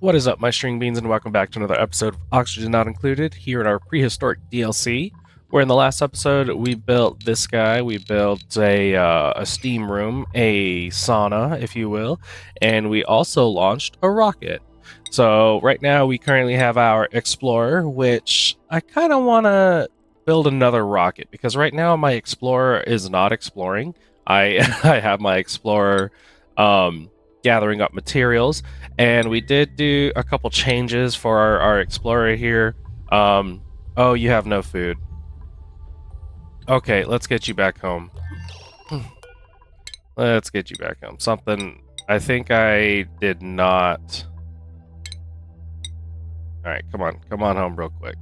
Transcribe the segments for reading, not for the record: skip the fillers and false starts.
What is up, my string beans, and welcome back to another episode of Oxygen Not Included here in our Prehistoric DLC. Where in the last episode we built this guy, we built a steam room, a sauna, if you will, and we also launched a rocket. So right now we currently have our Explorer, which I kind of want to build another rocket because right now my Explorer is not exploring. I I have my Explorer gathering up materials. And we did do a couple changes for our Explorer here. Oh, you have no food. Okay, let's get you back home. Let's get you back home. Something I think I did not. Alright, come on home real quick.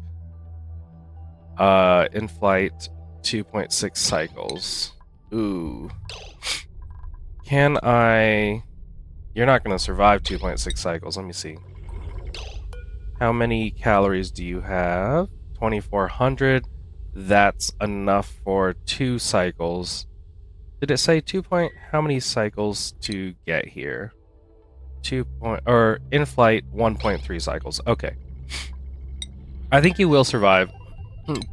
In flight 2.6 cycles. Ooh. Can I... You're not going to survive 2.6 cycles. Let me see. How many calories do you have? 2,400. That's enough for 2 cycles. Did it say 2 point... How many cycles to get here? 2 point... Or in flight, 1.3 cycles. Okay. I think you will survive.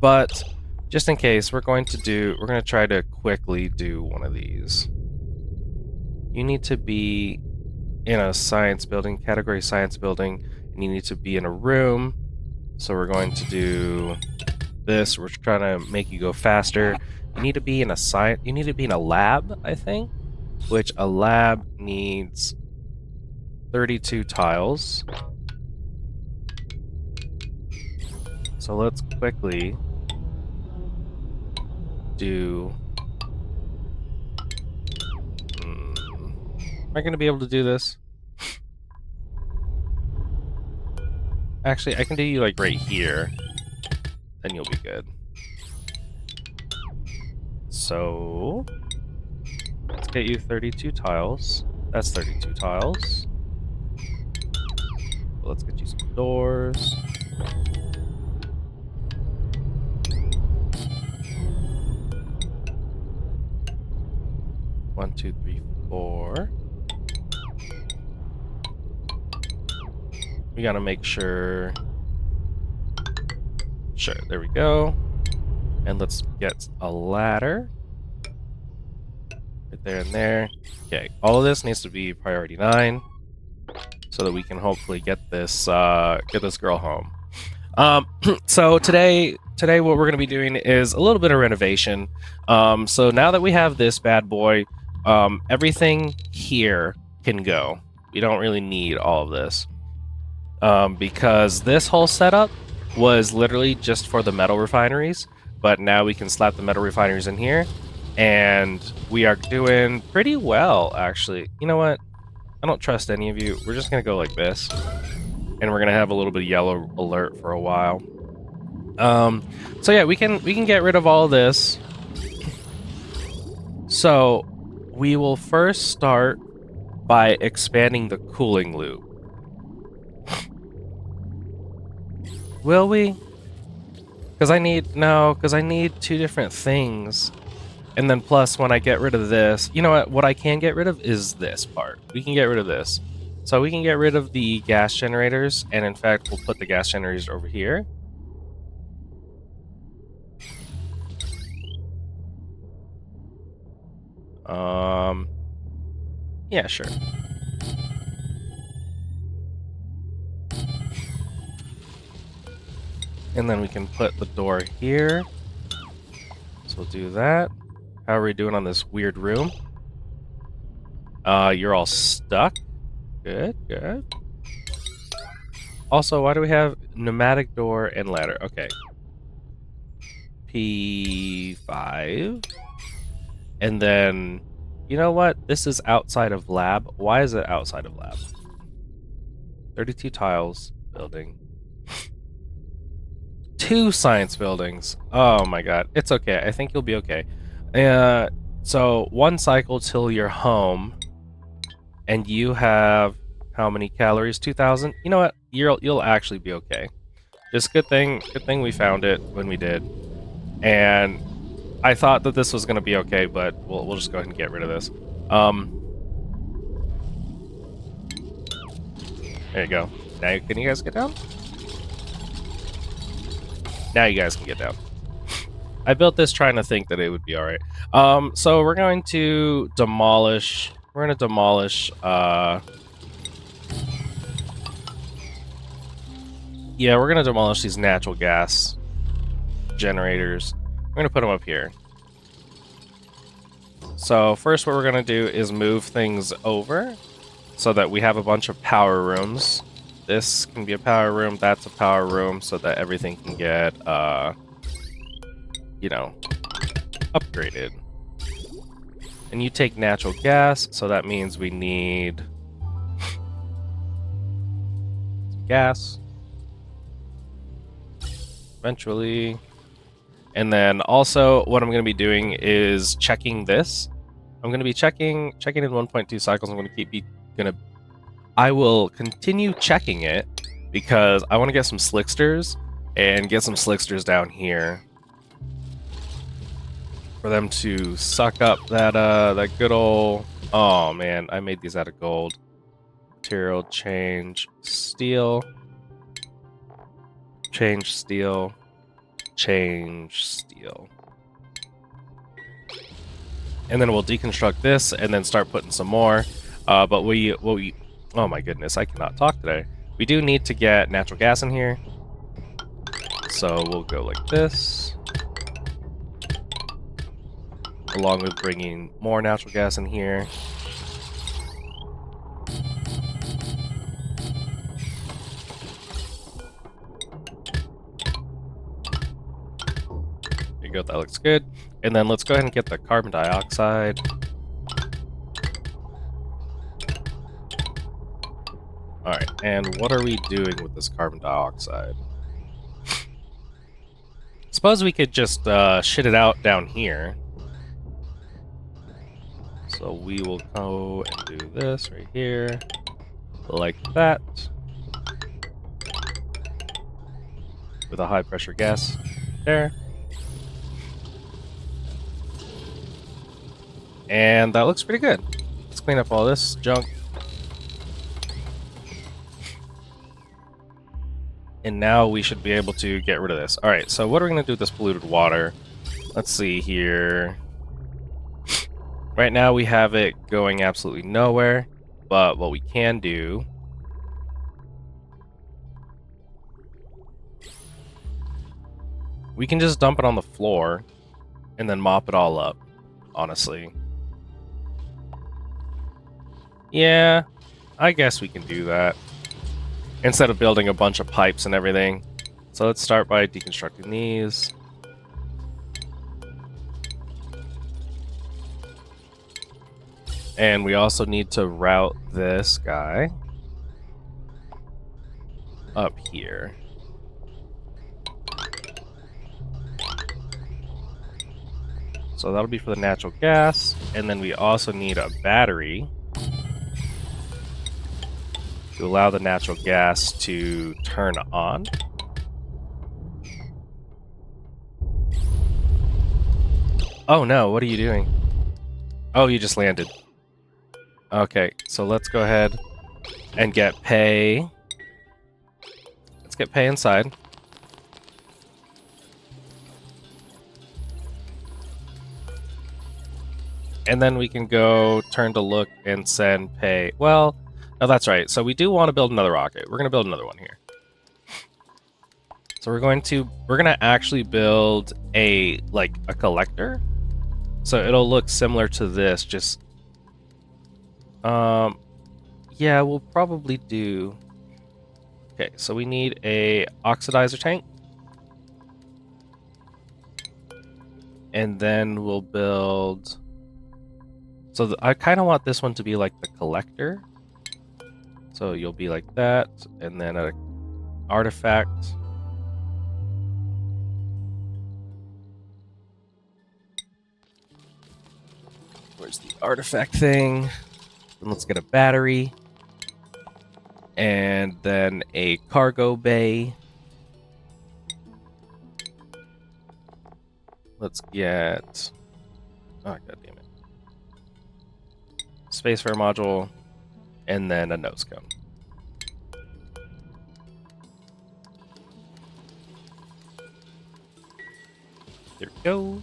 But just in case, we're going to try to quickly do one of these. You need to be in a science building, category science building, and you need to be in a room. So we're going to do this. We're trying to make you go faster. You need to be in a lab, I think, which a lab needs 32 tiles. So let's quickly do... Am I going to be able to do this? Actually, I can do you like right here. Then you'll be good. So... Let's get you 32 tiles. That's 32 tiles. Let's get you some doors. One, two, three, four. We gotta make sure... Sure, there we go. And let's get a ladder. Right there and there. Okay, all of this needs to be priority 9. So that we can hopefully get this girl home. So today what we're gonna be doing is a little bit of renovation. So now that we have this bad boy, everything here can go. We don't really need all of this. Because this whole setup was literally just for the metal refineries, but now we can slap the metal refineries in here, and we are doing pretty well, actually. You know what? I don't trust any of you. We're just gonna go like this, and we're gonna have a little bit of yellow alert for a while. So yeah, we can get rid of all of this. So we will first start by expanding the cooling loop. Will we? Because I need 2 different things. And then plus when I get rid of this, you know what I can get rid of is this part. We can get rid of this. So we can get rid of the gas generators, and in fact we'll put the gas generators over here. Yeah, sure. And then we can put the door here. So we'll do that. How are we doing on this weird room? You're all stuck. Good, good. Also, why do we have pneumatic door and ladder? Okay. P5. And then, you know what? This is outside of lab. Why is it outside of lab? 32 tiles, building. 2 science buildings. Oh my god. It's okay. I think you'll be okay. So 1 cycle till you're home. And you have how many calories? 2,000? You know what? You'll actually be okay. Just good thing we found it when we did. And I thought that this was going to be okay, but we'll just go ahead and get rid of this. There you go. Now, can you guys get down? Now you guys can get down. I built this trying to think that it would be alright. So we're going to demolish... We're going to demolish, yeah, we're going to demolish these natural gas generators. We're going to put them up here. So first what we're going to do is move things over so that we have a bunch of power rooms. This can be a power room, that's a power room, so that everything can get, you know, upgraded. And you take natural gas, so that means we need some gas. Eventually. And then also what I'm going to be doing is checking this. I'm going to be checking in 1.2 cycles. I will continue checking it because I want to get some slicksters and get some slicksters down here for them to suck up that that good old... Oh man, I made these out of gold. Material, change, steel. Change, steel. Change, steel. And then we'll deconstruct this and then start putting some more. But oh my goodness, I cannot talk today. We do need to get natural gas in here. So we'll go like this. Along with bringing more natural gas in here. There you go, that looks good. And then let's go ahead and get the carbon dioxide. Alright, and what are we doing with this carbon dioxide? Suppose we could just shit it out down here. So we will go and do this right here, like that. With a high pressure gas there. And that looks pretty good. Let's clean up all this junk. And now we should be able to get rid of this. Alright, so what are we going to do with this polluted water? Let's see here. Right now we have it going absolutely nowhere. But what we can do... we can just dump it on the floor. And then mop it all up. Honestly. Yeah, I guess we can do that. Instead of building a bunch of pipes and everything. So let's start by deconstructing these. And we also need to route this guy up here. So that'll be for the natural gas. And then we also need a battery to allow the natural gas to turn on. Oh no, what are you doing? Oh, you just landed. Okay, so let's go ahead and get pay. Let's get pay inside. And then we can go turn to look and send pay. Well, no, that's right. So we do want to build another rocket. We're going to build another one here. So we're going to actually build a collector. So it'll look similar to this, just yeah, we'll probably do... Okay, so we need a oxidizer tank. And then we'll build... So I kind of want this one to be like the collector. So you'll be like that, and then an artifact. Where's the artifact thing? And let's get a battery. And then a cargo bay. Let's get... Oh, god damn it. Spacefarer module. And then a nose cone. There we go.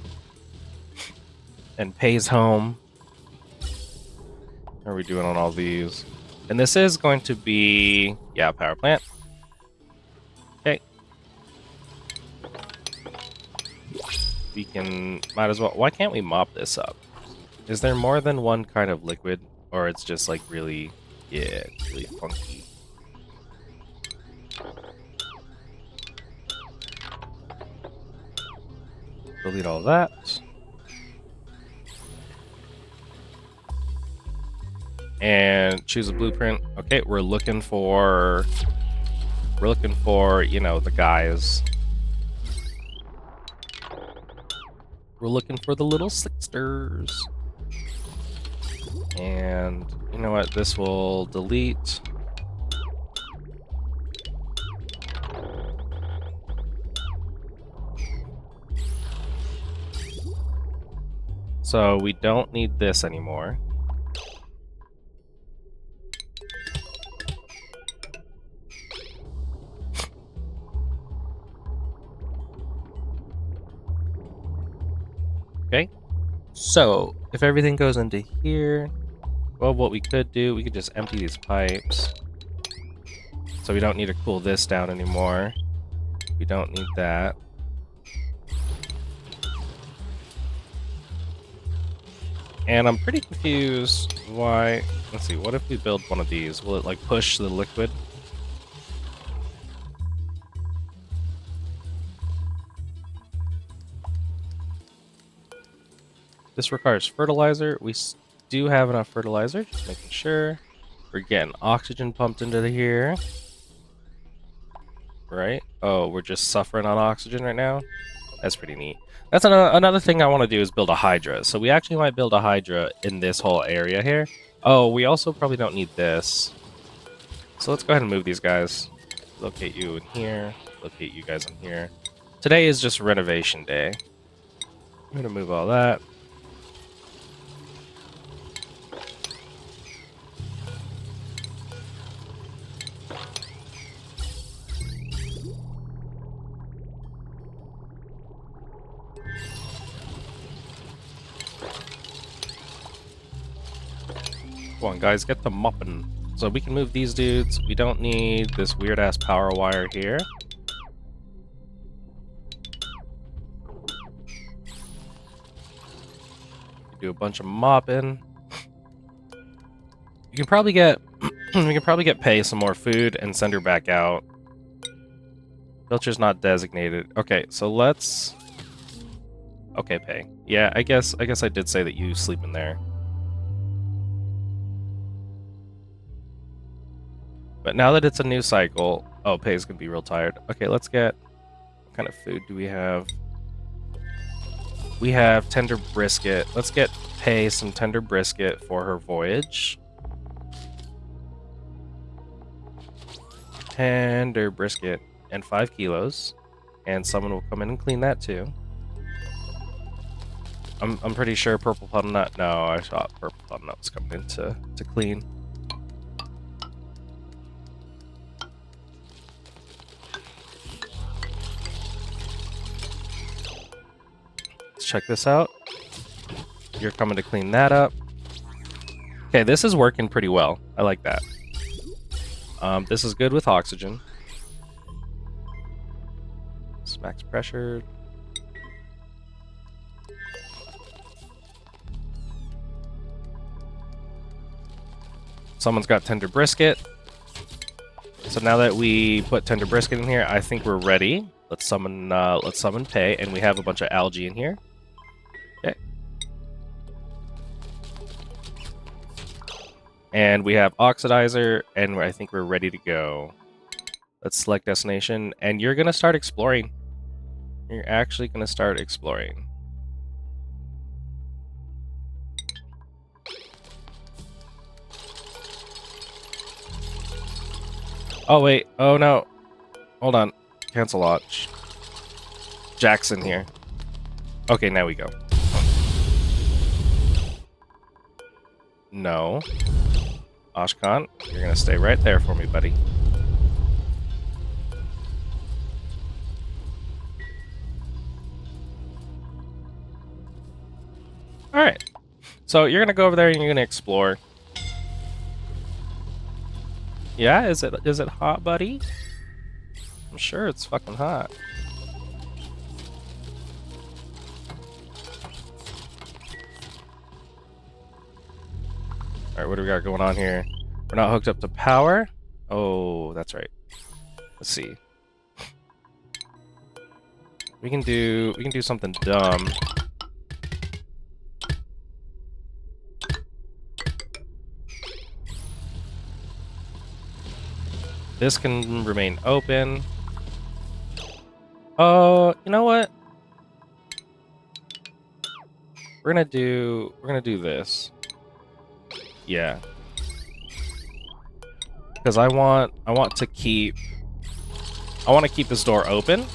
And pays home. How are we doing on all these? And this is going to be, yeah, power plant. Okay. We can, might as well, why can't we mop this up? Is there more than one kind of liquid? Or it's just like really, yeah, it's really funky. Delete all that. And choose a blueprint. Okay, we're looking for, you know, the guys. We're looking for the little slicksters. And you know what? This will delete. So we don't need this anymore. Okay. So if everything goes into here, well, what we could do, we could just empty these pipes. So we don't need to cool this down anymore. We don't need that. And I'm pretty confused why... Let's see, what if we build one of these? Will it, like, push the liquid? This requires fertilizer. We do have enough fertilizer, just making sure. We're getting oxygen pumped into here. Right? Oh, we're just suffering on oxygen right now? That's pretty neat. That's another thing I want to do is build a Hydra. So we actually might build a Hydra in this whole area here. Oh, we also probably don't need this. So let's go ahead and move these guys. Locate you in here. Locate you guys in here. Today is just renovation day. I'm going to move all that. Come on, guys, get the mopping. So we can move these dudes. We don't need this weird-ass power wire here. Do a bunch of mopping. You can probably get... we can probably get Pay some more food and send her back out. Filter's not designated. Okay, so let's... Okay, Pay. Yeah, I guess I did say that you sleep in there. But now that it's a new cycle... Oh, Pay's gonna be real tired. Okay, let's get... What kind of food do we have? We have tender brisket. Let's get Pay some tender brisket for her voyage. Tender brisket. And 5 kilos. And someone will come in and clean that too. I'm pretty sure Purple Plum Nut... No, I thought Purple Plum Nut was coming in to clean. Check this out. You're coming to clean that up. Okay, this is working pretty well. I like that. This is good with oxygen. Max pressure. Someone's got tender brisket. So now that we put tender brisket in here, I think we're ready. Let's summon Pay, and we have a bunch of algae in here. Okay. And we have oxidizer, and I think we're ready to go. Let's select destination, and you're gonna start exploring. You're actually gonna start exploring. Oh wait, oh no. Hold on. Cancel launch. Jackson here. Okay, now we go. No. Ashkan, you're gonna stay right there for me, buddy. So you're gonna go over there and you're gonna explore. Yeah, is it hot, buddy? I'm sure it's fucking hot. Alright, what do we got going on here? We're not hooked up to power? Oh, that's right. Let's see. We can do something dumb. This can remain open. Oh, you know what? We're gonna do this. Yeah. Because I want to keep this door open.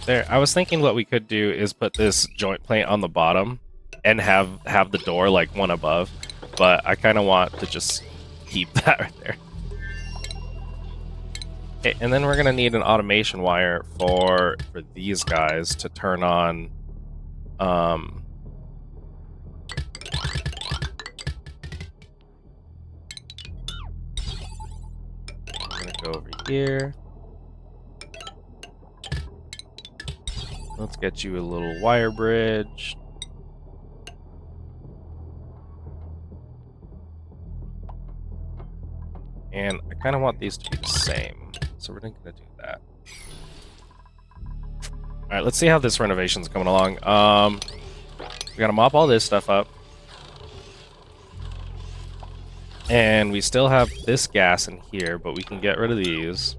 There, I was thinking what we could do is put this joint plate on the bottom and have the door like one above, but I kind of want to just keep that right there. Okay, and then we're gonna need an automation wire for these guys to turn on. I'm gonna go over here. Let's get you a little wire bridge. And I kind of want these to be the same, so we're not gonna do that. All right, let's see how this renovation's coming along. We gotta mop all this stuff up. And we still have this gas in here, but we can get rid of these.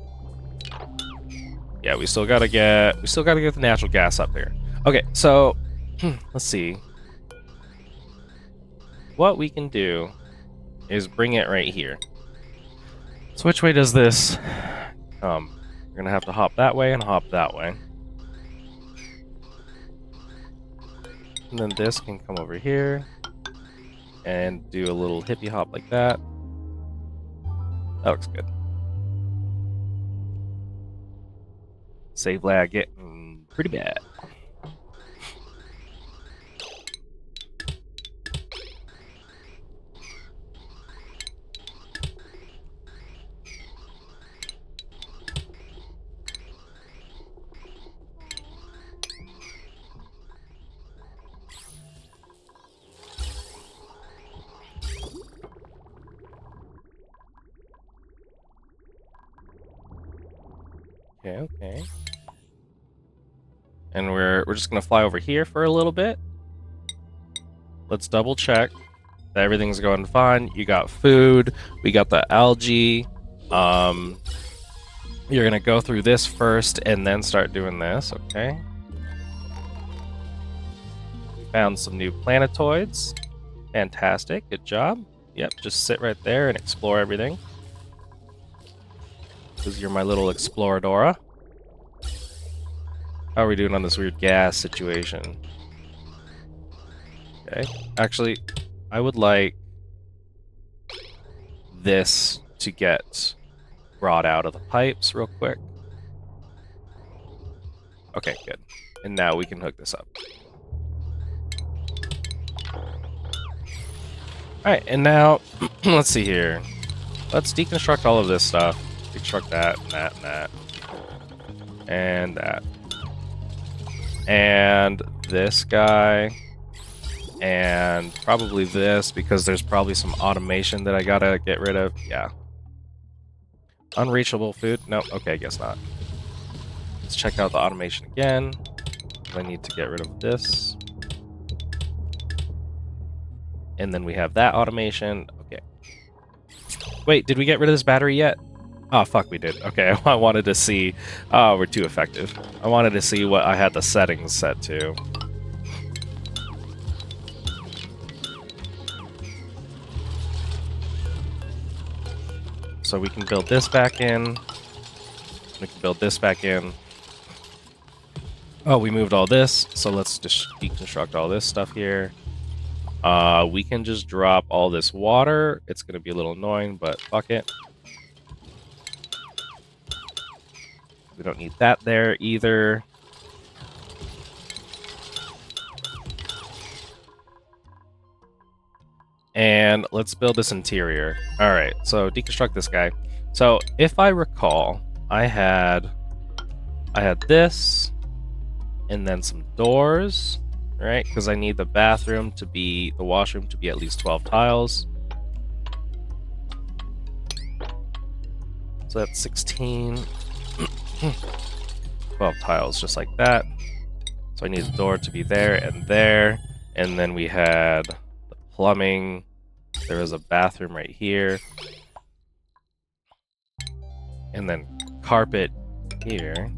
Yeah, we still gotta get the natural gas up there. Okay, so let's see. What we can do is bring it right here. So which way does this come? We're gonna have to hop that way and hop that way. And then this can come over here and do a little hippie hop like that. That looks good. Save lag getting pretty bad. Okay. And we're just gonna fly over here for a little bit. Let's double check that everything's going fine. You got food. We got the algae. You're gonna go through this first and then start doing this. Okay. Found some new planetoids. Fantastic. Good job. Yep. Just sit right there and explore everything. Because you're my little exploradora. How are we doing on this weird gas situation? Okay. Actually, I would like this to get brought out of the pipes real quick. Okay, good. And now we can hook this up. Alright, and now, let's see here. Let's deconstruct all of this stuff. Deconstruct that, and that, and that. And that. And this guy. And probably this, because there's probably some automation that I gotta get rid of. Yeah. Unreachable food? No, okay, I guess not. Let's check out the automation again. I need to get rid of this. And then we have that automation. Okay. Wait, did we get rid of this battery yet? Oh, fuck, we did. Okay, I wanted to see... Oh, we're too effective. I wanted to see what I had the settings set to. So we can build this back in. We can build this back in. Oh, we moved all this, so let's just deconstruct all this stuff here. We can just drop all this water. It's going to be a little annoying, but fuck it. We don't need that there either. And let's build this interior. All right, so deconstruct this guy. So if I recall, I had this, and then some doors, right? Because I need the washroom to be at least 12 tiles. So that's 16. 12 tiles, just like that. So I need the door to be there, and then we had the plumbing. There was a bathroom right here, and then carpet here,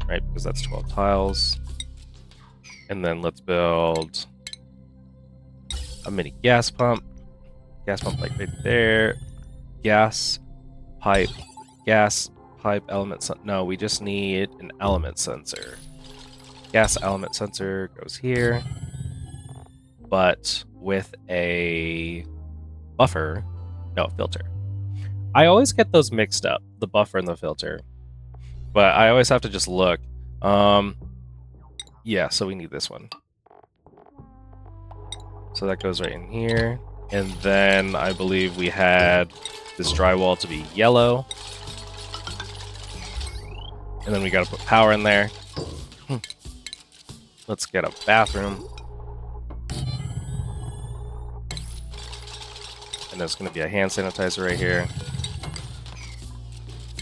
right? Because that's 12 tiles. And then let's build a mini gas pump like right there. Gas pipe element. No, we just need an element sensor. Gas element sensor goes here, but with a filter. I always get those mixed up, the buffer and the filter, but I always have to just look. Yeah, so we need this one. So that goes right in here. And then I believe we had this drywall to be yellow. And then we gotta put power in there. Let's get a bathroom. And there's gonna be a hand sanitizer right here.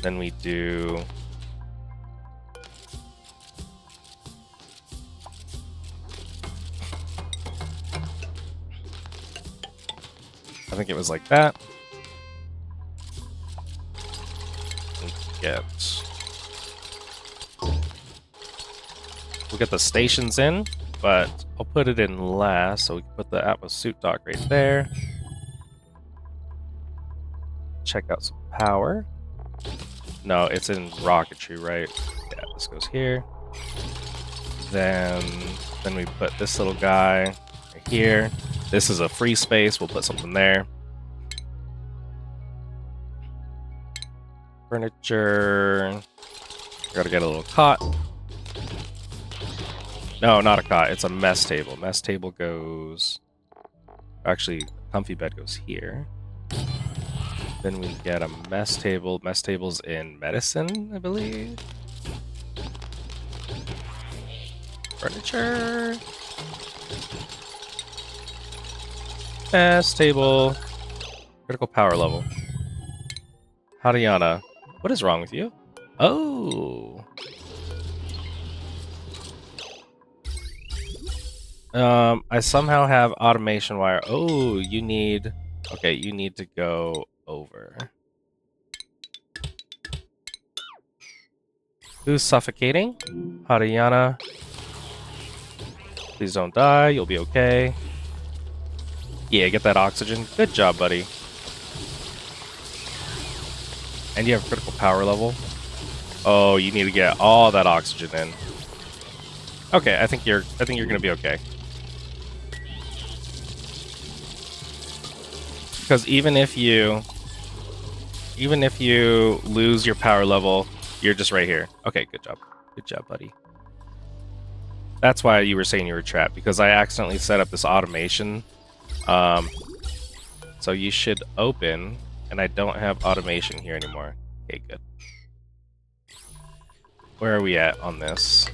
Then we do... I think it was like that. We'll get the stations in, but I'll put it in last, so we can put the Atmos suit dock right there. Check out some power. No, it's in rocketry, right? Yeah, this goes here. Then we put this little guy right here. This is a free space. We'll put something there. Furniture. Gotta get a little cot. No, not a cot. It's a mess table. Mess table goes... Actually, comfy bed goes here. Then we get a mess table. Mess table's in medicine, I believe. Furniture. Mess table. Critical power level. Haryana. What is wrong with you? Oh. I somehow have automation wire. Oh, you need... Okay, you need to go over. Who's suffocating? Haryana. Please don't die. You'll be okay. Yeah, get that oxygen. Good job, buddy. And you have critical power level. Oh, you need to get all that oxygen in. Okay, I think you're gonna be okay. Because even if you lose your power level, you're just right here. Okay, good job. Good job, buddy. That's why you were saying you were trapped, because I accidentally set up this automation. So you should open, and I don't have automation here anymore. Okay, good. Where are we at on this?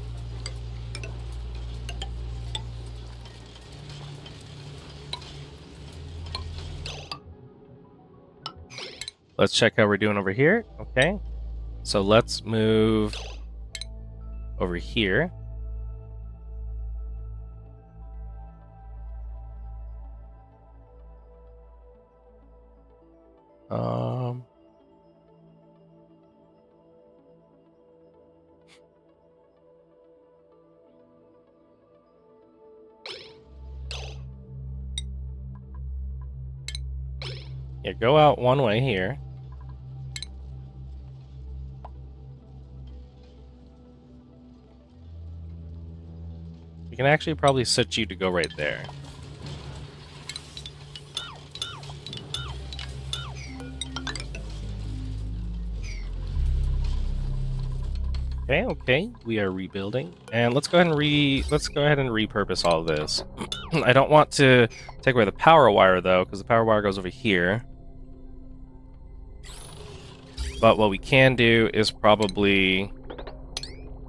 Let's check how we're doing over here. Okay. So let's move over here. Yeah, go out one way here. We can actually probably set you to go right there. Okay, we are rebuilding. And let's go ahead and repurpose all of this. I don't want to take away the power wire, though, because the power wire goes over here. But what we can do is probably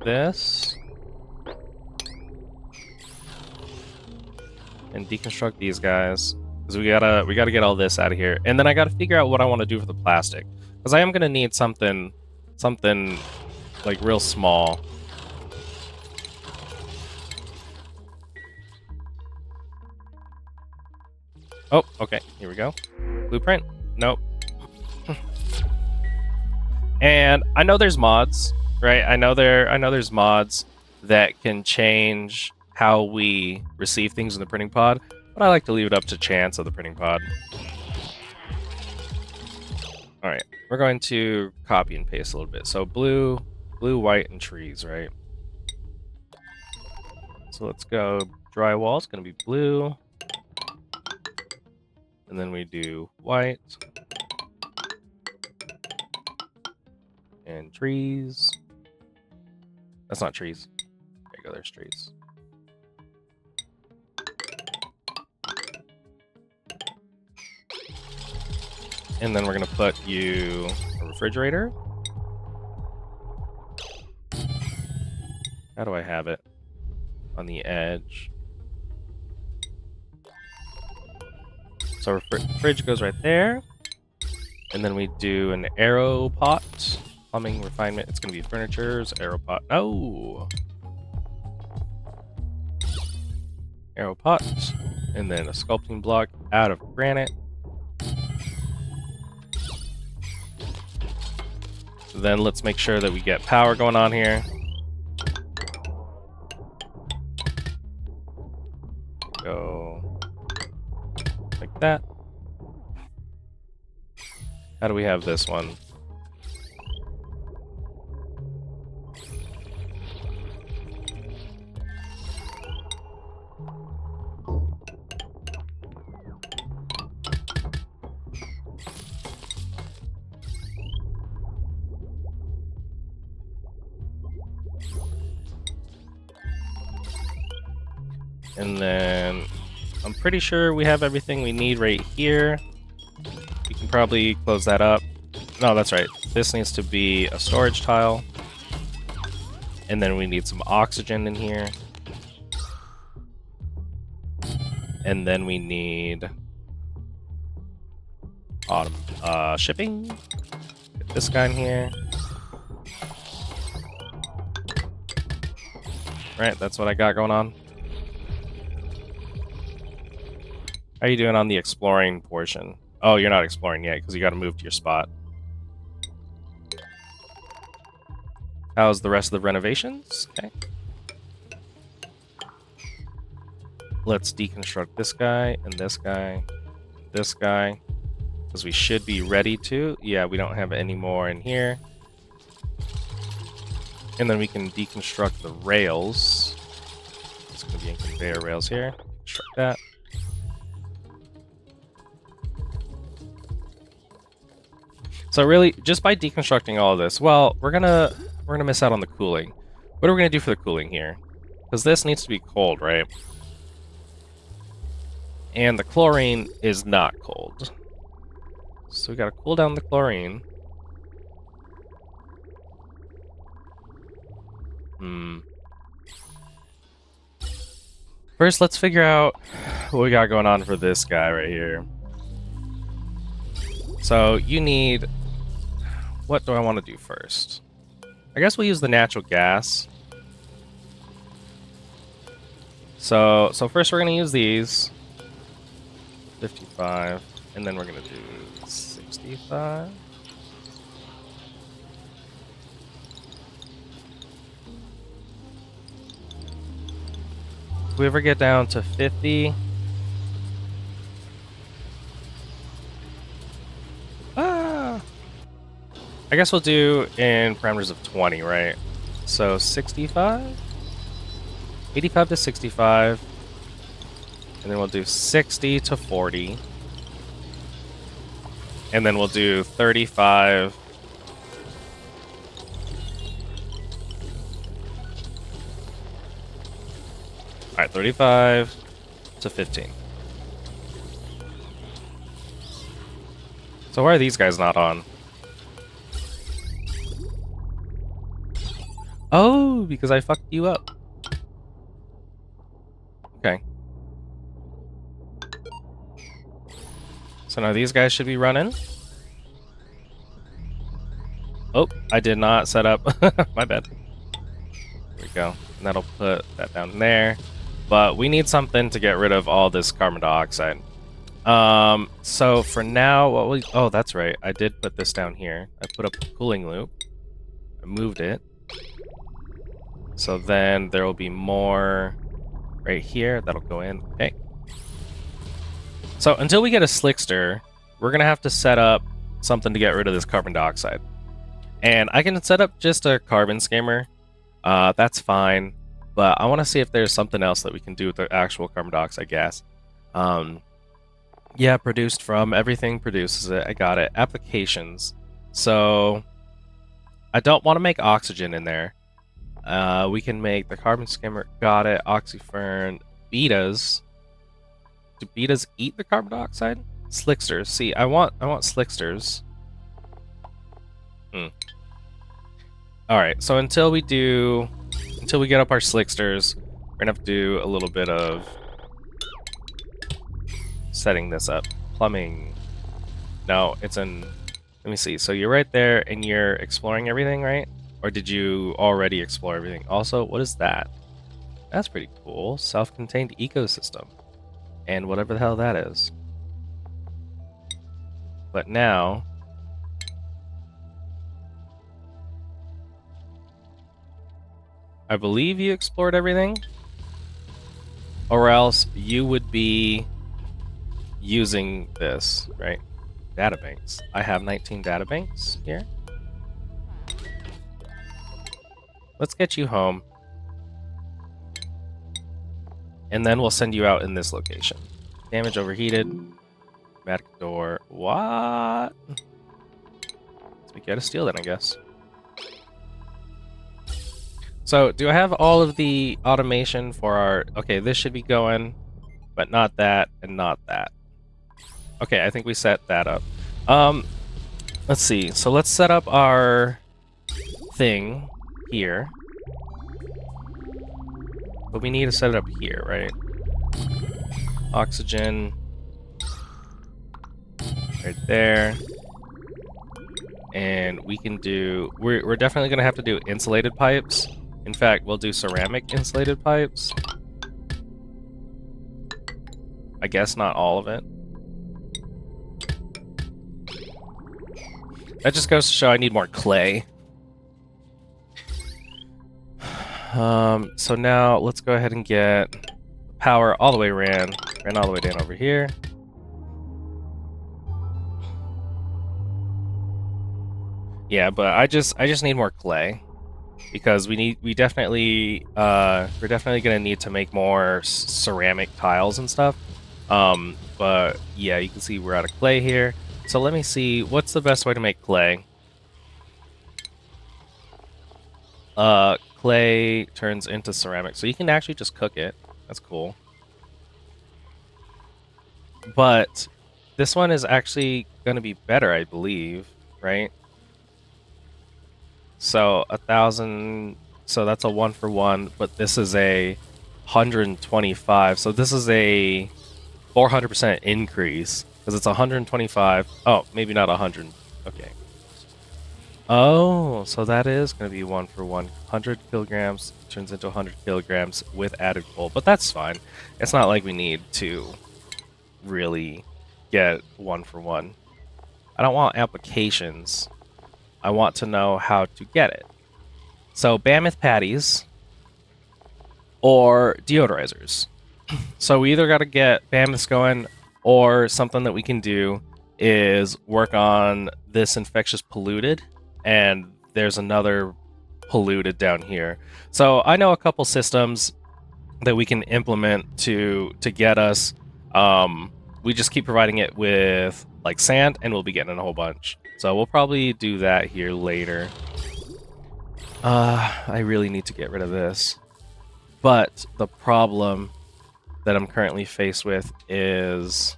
this. And deconstruct these guys. Because we gotta get all this out of here. And then I gotta figure out what I want to do for the plastic. Because I am gonna need something like real small. Oh, okay, here we go. Blueprint? Nope. And I know there's mods, right? I know there's mods that can change how we receive things in the printing pod, but I like to leave it up to chance of the printing pod. All right, we're going to copy and paste a little bit. So blue, white, and trees, right? So let's go drywall. It's going to be blue. And then we do white. And trees. That's not trees. There you go, there's trees. And then we're going to put you a refrigerator. How do I have it? On the edge. So fridge goes right there. And then we do an arrow pot. Plumbing refinement. It's going to be furniture's arrow pot. No! Arrow pot. And then a sculpting block out of granite. Then let's make sure that we get power going on here. Go like that. How do we have this one? And then I'm pretty sure we have everything we need right here. We can probably close that up. No, that's right. This needs to be a storage tile. And then we need some oxygen in here. And then we need shipping. Get this guy in here. Right, that's what I got going on. How are you doing on the exploring portion? Oh, you're not exploring yet because you got to move to your spot. How's the rest of the renovations? Okay. Let's deconstruct this guy and this guy, this guy, because we should be ready to. Yeah, we don't have any more in here. And then we can deconstruct the rails. It's going to be in conveyor rails here. Deconstruct that. So really, just by deconstructing all of this, well, we're gonna miss out on the cooling. What are we gonna do for the cooling here? Because this needs to be cold, right? And the chlorine is not cold. So we gotta cool down the chlorine. First, let's figure out what we got going on for this guy right here. So you need... What do I want to do first? I guess we'll use the natural gas. So first we're going to use these. 55. And then we're going to do 65. If we ever get down to 50... I guess we'll do in parameters of 20, right? So 65? 85 to 65. And then we'll do 60 to 40. And then we'll do 35. Alright, 35. to 15. So why are these guys not on? Oh, because I fucked you up. Okay. So now these guys should be running. Oh, I did not set up. My bad. There we go. And that'll put that down there. But we need something to get rid of all this carbon dioxide. So for now, what we... Oh, that's right. I did put this down here. I put up a cooling loop. I moved it. So then there will be more right here. That'll go in. Okay. So until we get a slickster, we're going to have to set up something to get rid of this carbon dioxide. And I can set up just a carbon skimmer. That's fine. But I want to see if there's something else that we can do with the actual carbon dioxide gas. Yeah, produced from. Everything produces it. I got it. Applications. So I don't want to make oxygen in there. We can make the carbon skimmer. Got it. Oxyfern. Betas. Do betas eat the carbon dioxide? Slicksters. See, I want slicksters. Alright, so until we get up our slicksters, we're gonna have to do a little bit of setting this up. Plumbing. No, it's in... Let me see. So you're right there and you're exploring everything, right? Or did you already explore everything? Also, what is that? That's pretty cool. Self-contained ecosystem. And whatever the hell that is. But now... I believe you explored everything. Or else you would be using this, right? Databanks. I have 19 databanks here. Let's get you home. And then we'll send you out in this location. Damage overheated. Automatic door. What? So we gotta steal then, I guess. So, do I have all of the automation for our... Okay, this should be going, but not that and not that. Okay, I think we set that up. Let's see. So let's set up our thing here. But we need to set it up here, right? Oxygen. Right there. And we can do... We're definitely going to have to do insulated pipes. In fact, we'll do ceramic insulated pipes. I guess not all of it. That just goes to show I need more clay. So now let's go ahead and get power all the way ran all the way down over here. Yeah, but I just need more clay because we're definitely gonna need to make more ceramic tiles and stuff. But yeah, you can see we're out of clay here. So let me see, what's the best way to make clay? Clay turns into ceramic, so you can actually just cook it. That's cool. But this one is actually going to be better, I believe, right? So 1,000, so that's a 1-for-1, but this is a 125. So this is a 400% increase because it's 125. Oh, maybe not 100. Okay. Oh, so that is going to be 1-for-1. 100 kilograms turns into 100 kilograms with added coal, but that's fine. It's not like we need to really get 1-for-1. I don't want applications. I want to know how to get it. So Mammoth patties or deodorizers. So we either got to get Mammoths going, or something that we can do is work on this infectious polluted, and there's another polluted down here. So I know a couple systems that we can implement to get us. We just keep providing it with like sand, and we'll be getting a whole bunch. So we'll probably do that here later. I really need to get rid of this. But the problem that I'm currently faced with is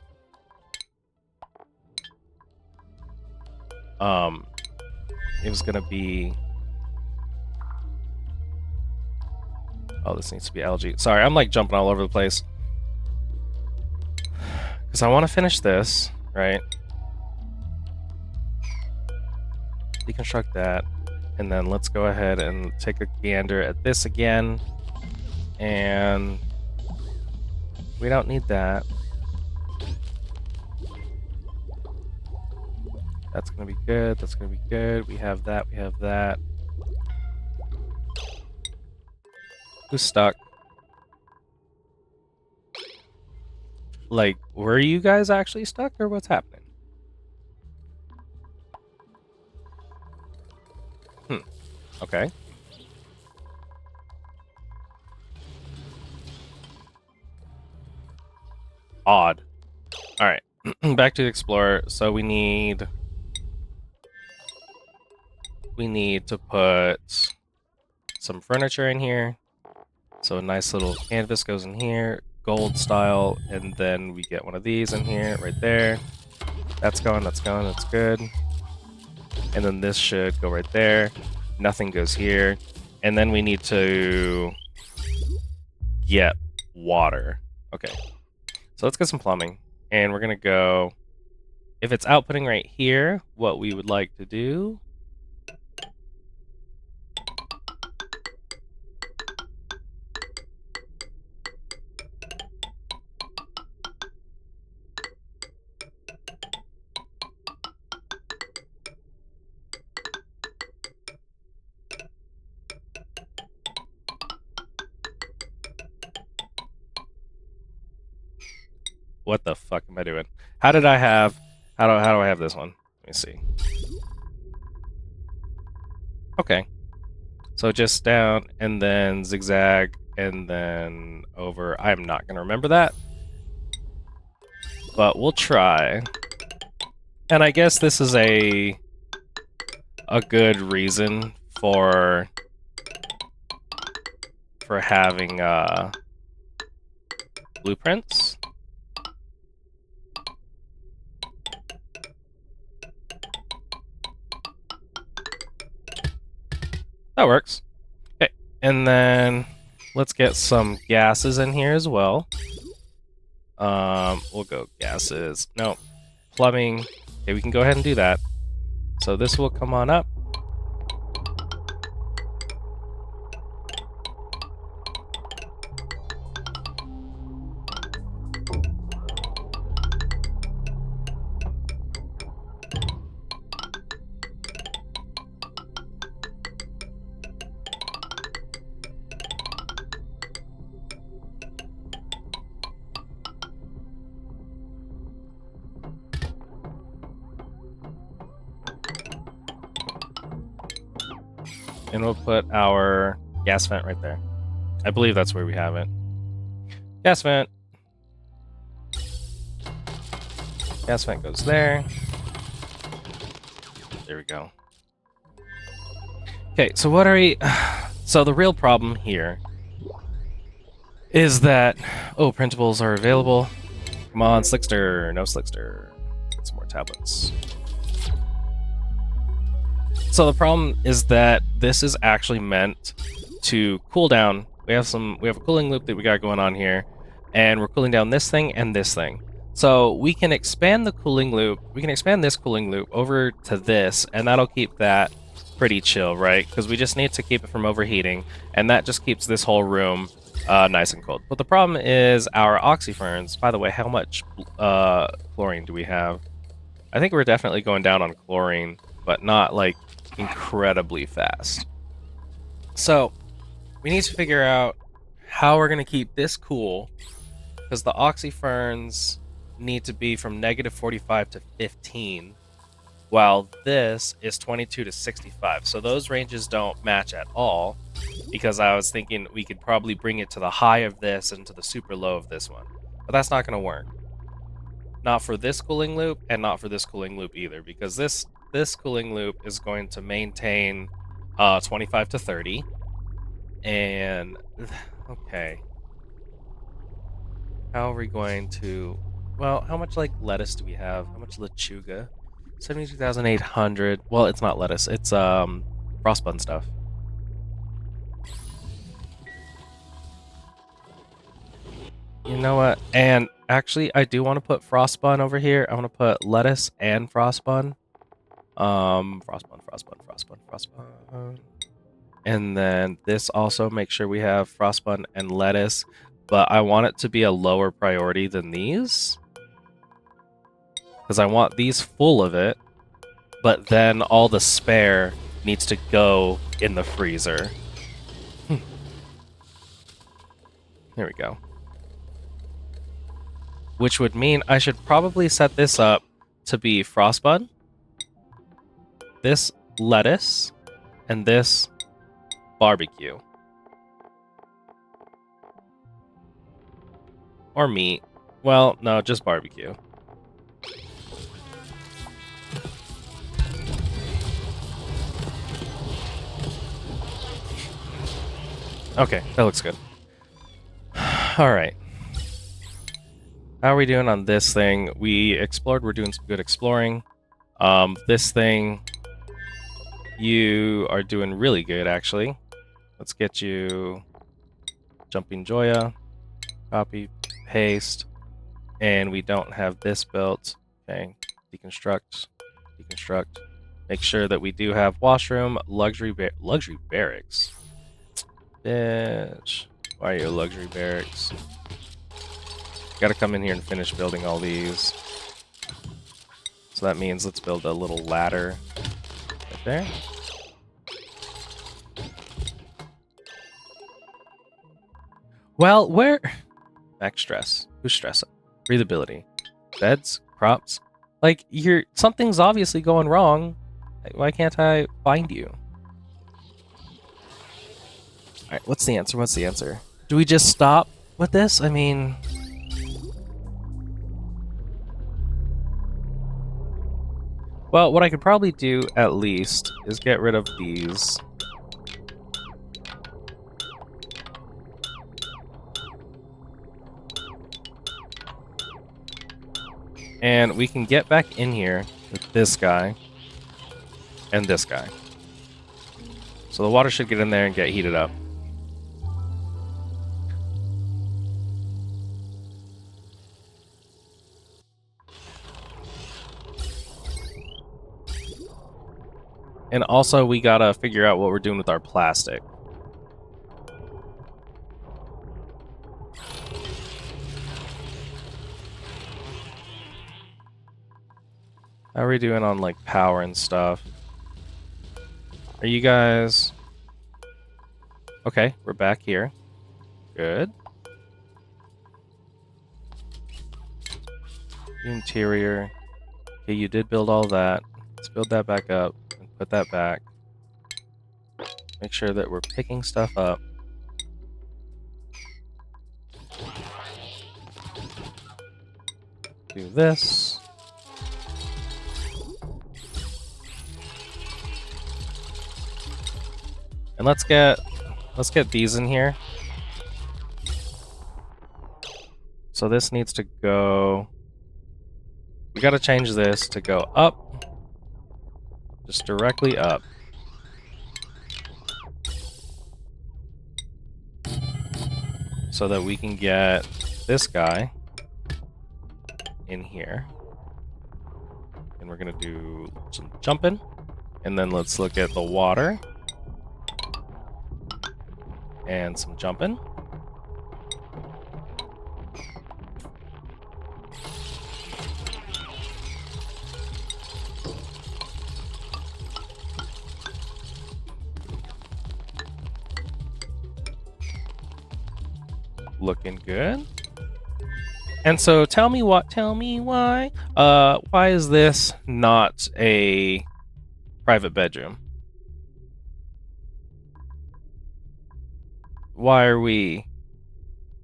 it was gonna be, oh, this needs to be algae. Sorry, I'm like jumping all over the place because I want to finish this, right? Deconstruct that, and then let's go ahead and take a gander at this again, and we don't need that. That's gonna be good, that's gonna be good. We have that, we have that. Who's stuck? Like, were you guys actually stuck, or what's happening? Okay. Odd. Alright. Back to the Explorer. So we need to put some furniture in here. So a nice little canvas goes in here, gold style, and then we get one of these in here, right there. That's going, that's good. And then this should go right there. Nothing goes here. And then we need to get water. Okay. So let's get some plumbing. And we're gonna go, if it's outputting right here, what we would like to do what the fuck am I doing? How do I have this one? Let me see. Okay. So just down and then zigzag and then over. I'm not going to remember that. But we'll try. And I guess this is a good reason for having blueprints. That works. Okay, and then let's get some gases in here as well. We'll go gases. No, plumbing. Okay, we can go ahead and do that. So this will come on up. And we'll put our gas vent right there. I believe that's where we have it. Gas vent. Gas vent goes there. There we go. Okay, so what are we... So the real problem here is that... Oh, printables are available. Come on, Slickster. No Slickster. Get some more tablets. So the problem is that this is actually meant to cool down. We have a cooling loop that we got going on here, and we're cooling down this thing and this thing. So we can expand the cooling loop. We can expand this cooling loop over to this, and that'll keep that pretty chill, right? Because we just need to keep it from overheating, and that just keeps this whole room nice and cold. But the problem is our oxyferns. By the way, how much chlorine do we have? I think we're definitely going down on chlorine, but not like incredibly fast. So we need to figure out how we're going to keep this cool, because the oxyferns need to be from -45 to 15, while this is 22 to 65. So those ranges don't match at all, because I was thinking we could probably bring it to the high of this and to the super low of this one. But that's not going to work. Not for this cooling loop, and not for this cooling loop either, because this cooling loop is going to maintain 25 to 30. And okay. How are we going to... Well, how much, like, lettuce do we have? How much lechuga? 72,800. Well, it's not lettuce. It's, frostbun stuff. You know what? And actually, I do want to put frostbun over here. I want to put lettuce and frostbun. Frostbun. And then this also, make sure we have frostbun and lettuce. But I want it to be a lower priority than these. Because I want these full of it. But then all the spare needs to go in the freezer. There we go. Which would mean I should probably set this up to be frostbun, this lettuce, and this barbecue. Or meat. Well, no, just barbecue. Okay, that looks good. Alright. How are we doing on this thing? We explored, we're doing some good exploring. This thing, you are doing really good, actually. Let's get you Jumping Joya, copy, paste, and we don't have this built. Okay, deconstruct. Make sure that we do have washroom, luxury barracks. Bitch, why are you luxury barracks? Gotta come in here and finish building all these. So that means let's build a little ladder right there. Well, where? Max stress. Who's stressing? Breathability. Beds? Crops? Like, something's obviously going wrong. Why can't I find you? Alright, what's the answer? Do we just stop with this? I mean... Well, what I could probably do, at least, is get rid of these. And we can get back in here with this guy and this guy. So the water should get in there and get heated up. And also, we gotta figure out what we're doing with our plastic. How are we doing on, like, power and stuff? Are you guys... Okay, we're back here. Good. Interior. Okay, you did build all that. Let's build that back up and put that back. Make sure that we're picking stuff up. Do this. And let's get these in here. So this needs to go... We gotta change this to go up. Just directly up. So that we can get this guy in here. And we're gonna do some jumping. And then let's look at the water. And some jumping. Looking good. And so tell me why is this not a private bedroom? Why are we...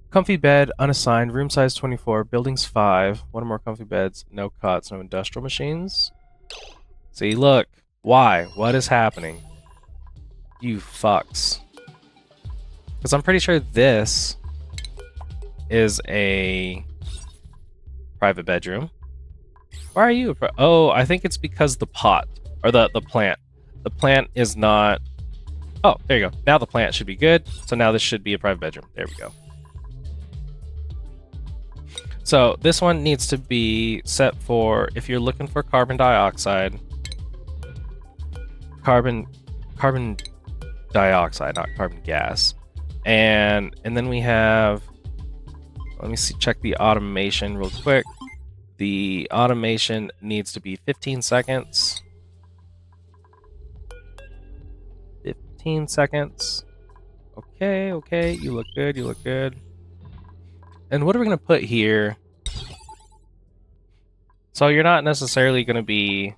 Comfy bed, unassigned, room size 24, buildings 5, one or more comfy beds, no cots, no industrial machines. See, look. Why? What is happening? You fucks. Because I'm pretty sure this is a private bedroom. Why are you? Oh, I think it's because the pot or the plant. The plant is not. Oh, there you go. Now the plant should be good. So now this should be a private bedroom. There we go. So this one needs to be set for if you're looking for carbon dioxide. Carbon dioxide, not carbon gas. And then we have, let me see, check the automation real quick. The automation needs to be 15 seconds. 15 seconds. Okay, you look good. And what are we gonna put here? So you're not necessarily gonna be,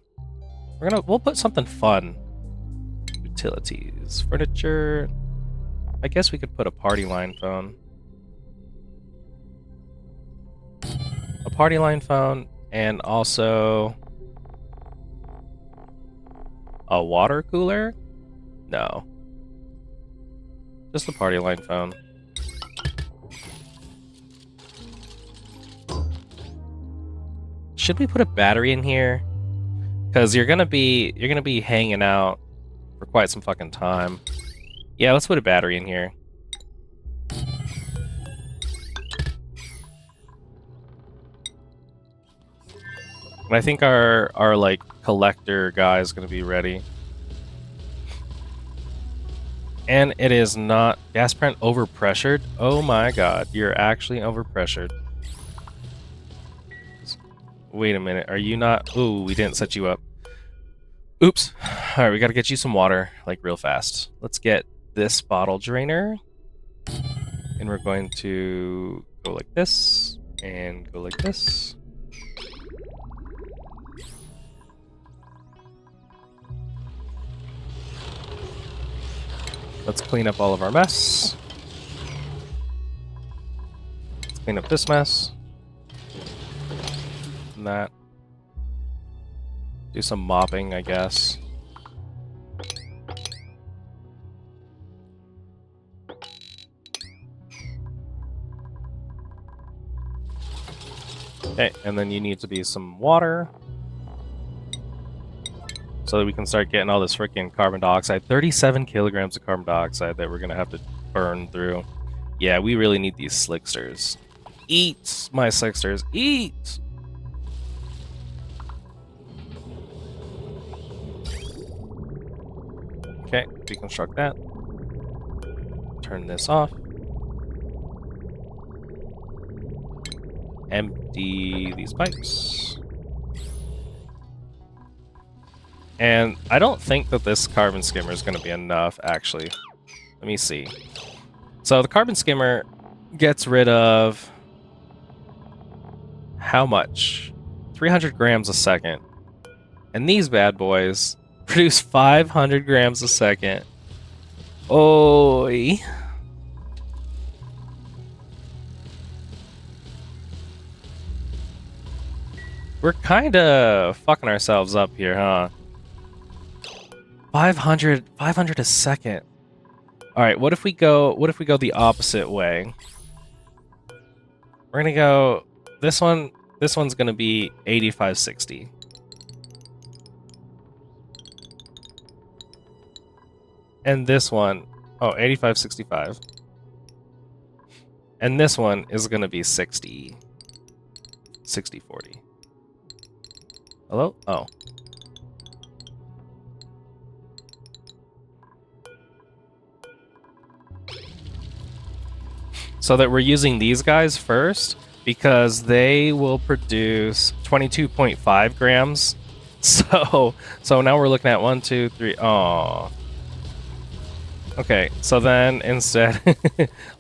we'll put something fun. Utilities, furniture. I guess we could put a party line phone. A party line phone, and also a water cooler? No. Just the party line phone. Should we put a battery in here? Because you're gonna be hanging out for quite some fucking time. Yeah, let's put a battery in here. And I think our like collector guy is gonna be ready. And it is not gas plant overpressured. Oh my god, you're actually overpressured. Wait a minute, are you not? Ooh, we didn't set you up. Oops. Alright, we gotta get you some water, like real fast. Let's get this bottle drainer. And we're going to go like this, and go like this. Let's clean up all of our mess. Let's clean up this mess. And that. Do some mopping, I guess. Okay, and then you need to be some water. So that we can start getting all this freaking carbon dioxide. 37 kilograms of carbon dioxide that we're gonna have to burn through. Yeah, we really need these slicksters. Eat, my slicksters, eat! Okay, deconstruct that. Turn this off. Empty these pipes. And I don't think that this carbon skimmer is going to be enough, actually. Let me see. So the carbon skimmer gets rid of how much? 300 grams a second. And these bad boys produce 500 grams a second. Oy. We're kind of fucking ourselves up here, huh? 500 a second. All right, what if we go the opposite way? We're going to go this one's going to be 8560. And this one, oh, 8565. And this one is going to be 6040. Hello? Oh. So that we're using these guys first because they will produce 22.5 grams. So now we're looking at 1, 2, 3. Oh. Okay, so then instead,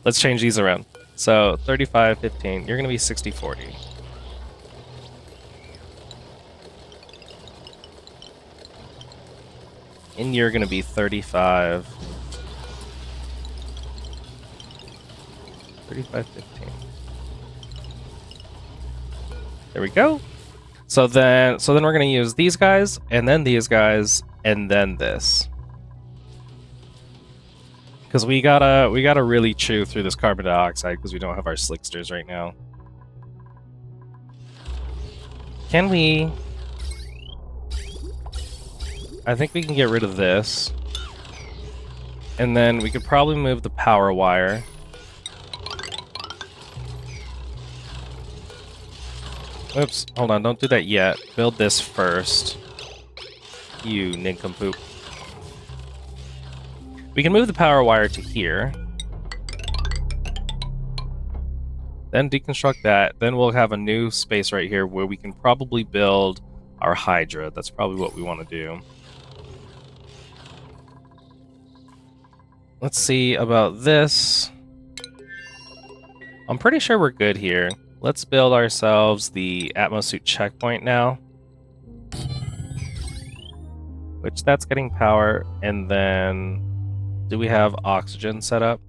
let's change these around. So 3515, you're going to be 6040. And you're going to be 35. 3515. There we go. So then we're going to use these guys, and then these guys, and then this. Because we gotta really chew through this carbon dioxide because we don't have our slicksters right now. Can we? I think we can get rid of this. And then we could probably move the power wire. Oops, hold on, don't do that yet. Build this first. You nincompoop. We can move the power wire to here. Then deconstruct that. Then we'll have a new space right here where we can probably build our Hydra. That's probably what we want to do. Let's see about this. I'm pretty sure we're good here. Let's build ourselves the Atmosuit checkpoint now. Which that's getting power. And then do we have oxygen set up?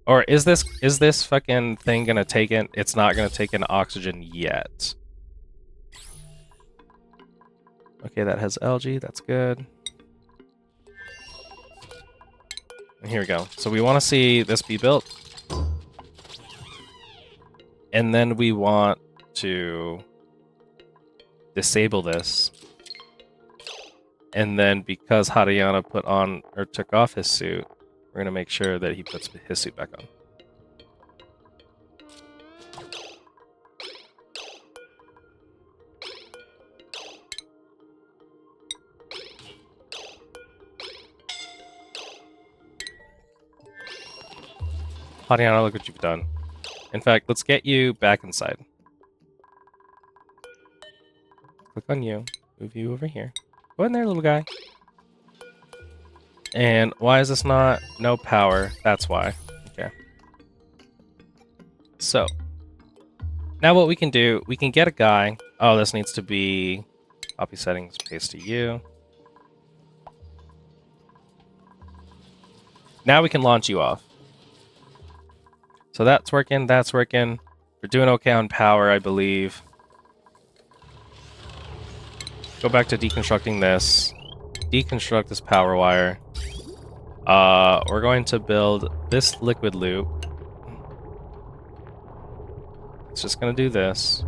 Or is this fucking thing gonna take in? It's not gonna take in oxygen yet. Okay, that has algae, that's good. And here we go. So we want to see this be built. And then we want to disable this. And then because Haryana put on or took off his suit, we're gonna make sure that he puts his suit back on. Haryana, look what you've done. In fact, let's get you back inside. Click on you. Move you over here. Go in there, little guy. And why is this not no power? That's why. Okay. So now what we can do, we can get a guy. Oh, this needs to be copy settings, paste to you. Now we can launch you off. So that's working, that's working. We're doing okay on power, I believe. Go back to deconstructing this. Deconstruct this power wire. We're going to build this liquid loop. It's just going to do this.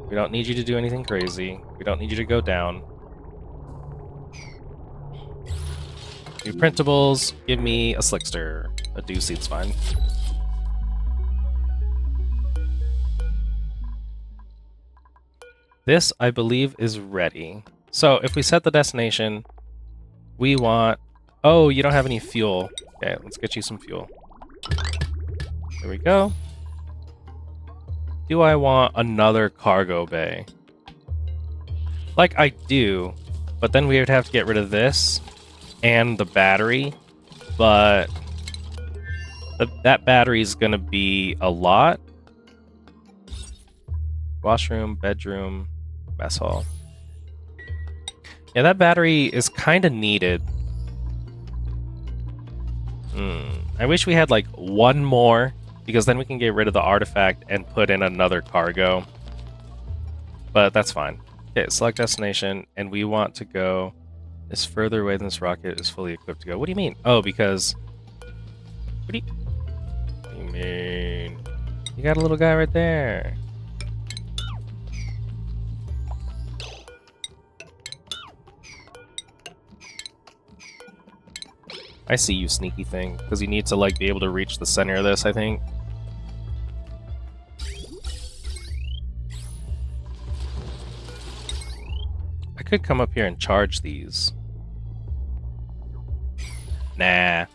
We don't need you to do anything crazy. We don't need you to go down. New printables. Give me a slickster. A do seat's fine. This, I believe, is ready. So if we set the destination, we want... Oh, you don't have any fuel. Okay, let's get you some fuel. There we go. Do I want another cargo bay? Like, I do, but then we would have to get rid of this and the battery, but that battery is going to be a lot. Washroom, bedroom, mess hall. Yeah, that battery is kind of needed. I wish we had like one more, because then we can get rid of the artifact and put in another cargo. But that's fine. Okay, select destination, and we want to go is further away than this rocket is fully equipped to go. What do you mean? Oh, because... What do you mean? You got a little guy right there. I see you, sneaky thing, because you need to like be able to reach the center of this, I think. I could come up here and charge these. Nah.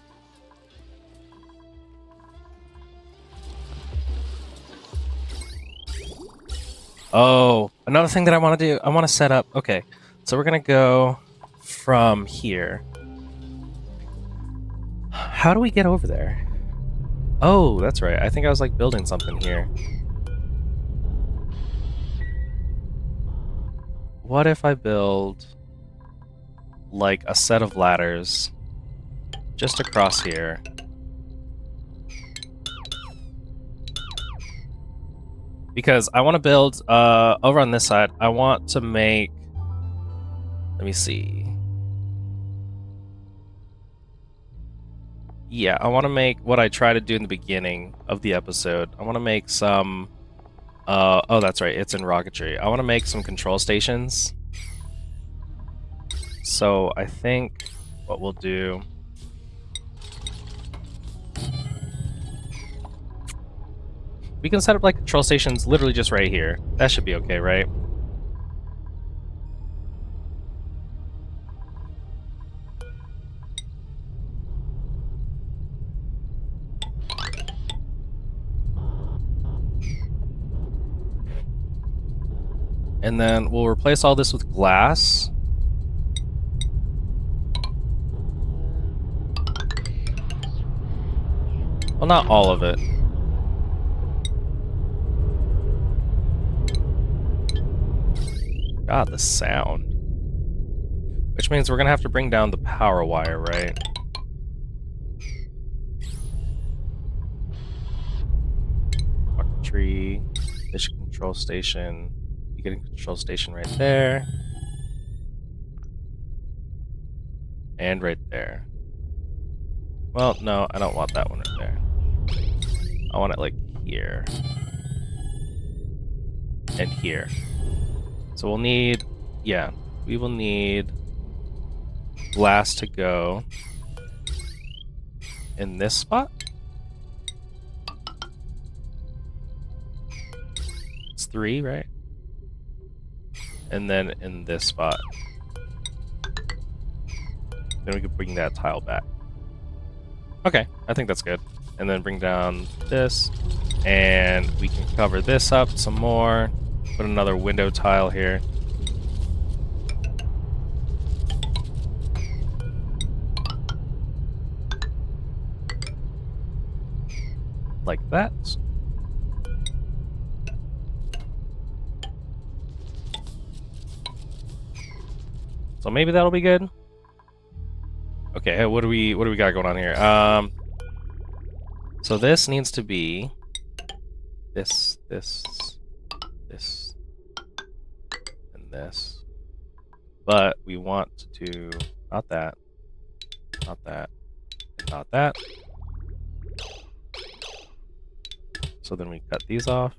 Oh, another thing that I want to do, I want to set up, okay, so we're going to go from here. How do we get over there? Oh, that's right. I think I was like building something here. What if I build like a set of ladders just across here? Because I want to build over on this side. I want to make, let me see. Yeah, I want to make what I try to do in the beginning of the episode. I want to make some... oh, that's right, it's in rocketry. I want to make some control stations. So I think what we'll do... We can set up like control stations literally just right here. That should be okay, right? And then we'll replace all this with glass. Well, not all of it. God, the sound. Which means we're gonna have to bring down the power wire, right? Tree, fish control station. You get a control station right there. And right there. Well, no, I don't want that one right there. I want it like here. And here. So we'll need, yeah, we will need glass to go in this spot. It's 3, right? And then in this spot. Then we could bring that tile back. Okay, I think that's good. And then bring down this. And we can cover this up some more. Put another window tile here. Like that. So maybe that'll be good. Okay, what do we got going on here? So this needs to be this, and this. But we want to not that, and not that. So then we cut these off.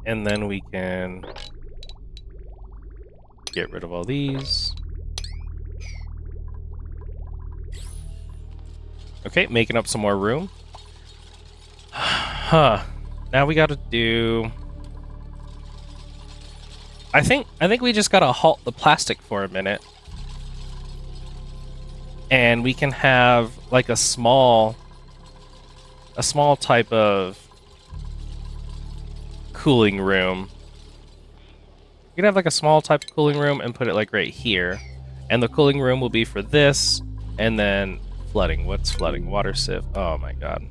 And then we can get rid of all these. Okay, making up some more room. Huh. Now we gotta do... I think we just gotta halt the plastic for a minute. And we can have like a small type of cooling room. You can have like a small type of cooling room and put it like right here. And the cooling room will be for this, and then flooding. What's flooding? Water sieve. Oh my god.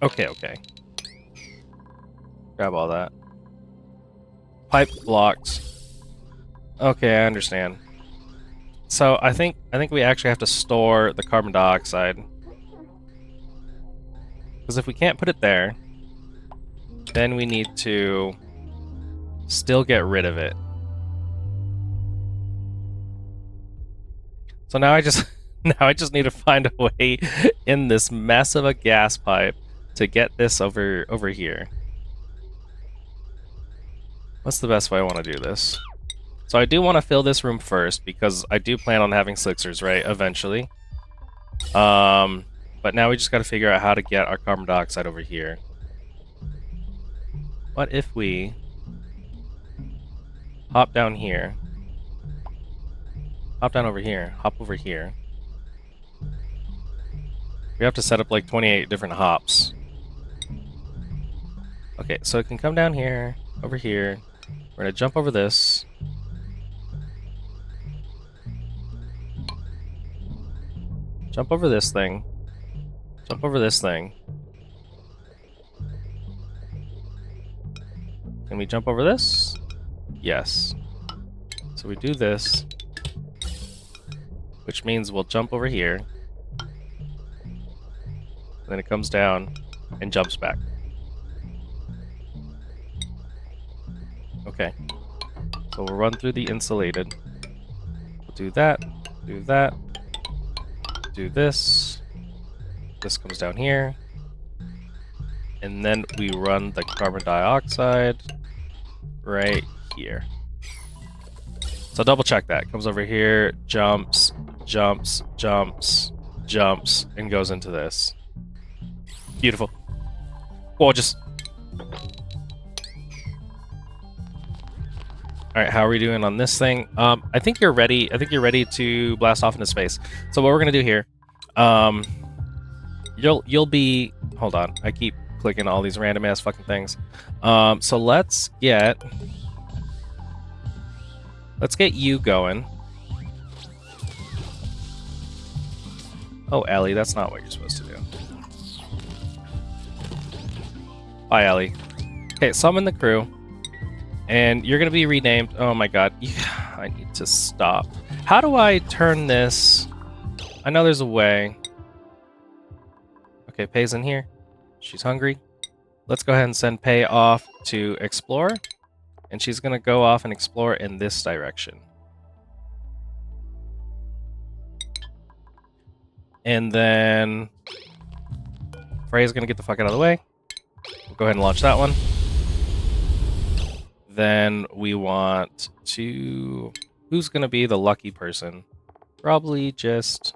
Okay, okay. Grab all that. Pipe blocked. Okay, I understand. So I think we actually have to store the carbon dioxide. Because if we can't put it there, then we need to still get rid of it. So now I just need to find a way in this mess of a gas pipe to get this over here. What's the best way I want to do this? So I do want to fill this room first because I do plan on having slickers, right, eventually. But now we just got to figure out how to get our carbon dioxide over here. What if we hop down here? Hop down over here. Hop over here. We have to set up like 28 different hops. Okay, so it can come down here, over here. We're gonna jump over this. Jump over this thing. Jump over this thing. Can we jump over this? Yes. So we do this, which means we'll jump over here. Then it comes down and jumps back. Okay. So we'll run through the insulated. We'll do that, do that, do this. This comes down here. And then we run the carbon dioxide right here. So double check that. Comes over here, jumps, jumps, jumps, jumps, and goes into this. Beautiful. Gorgeous. Alright, how are we doing on this thing? I think you're ready. I think you're ready to blast off into space. So what we're gonna do here, you'll be, hold on, I keep clicking all these random ass fucking things. So let's get you going. Oh, Ellie, that's not what you're supposed to do. Bye, Ellie. Okay, summon the crew. And you're going to be renamed. Oh my god. I need to stop. How do I turn this? I know there's a way. Okay, Pei's in here. She's hungry. Let's go ahead and send Pei off to explore. And she's going to go off and explore in this direction. And then Frey's going to get the fuck out of the way. We'll go ahead and launch that one. Then we want to... Who's going to be the lucky person? Probably just...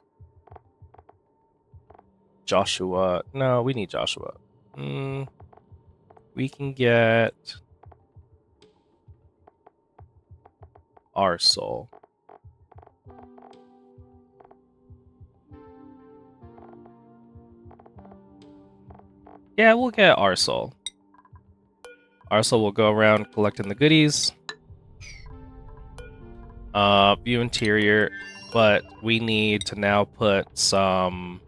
Joshua. No, we need Joshua. We can get... our soul. Yeah, we'll get our soul. Arsel will go around collecting the goodies. View interior, but we need to now put some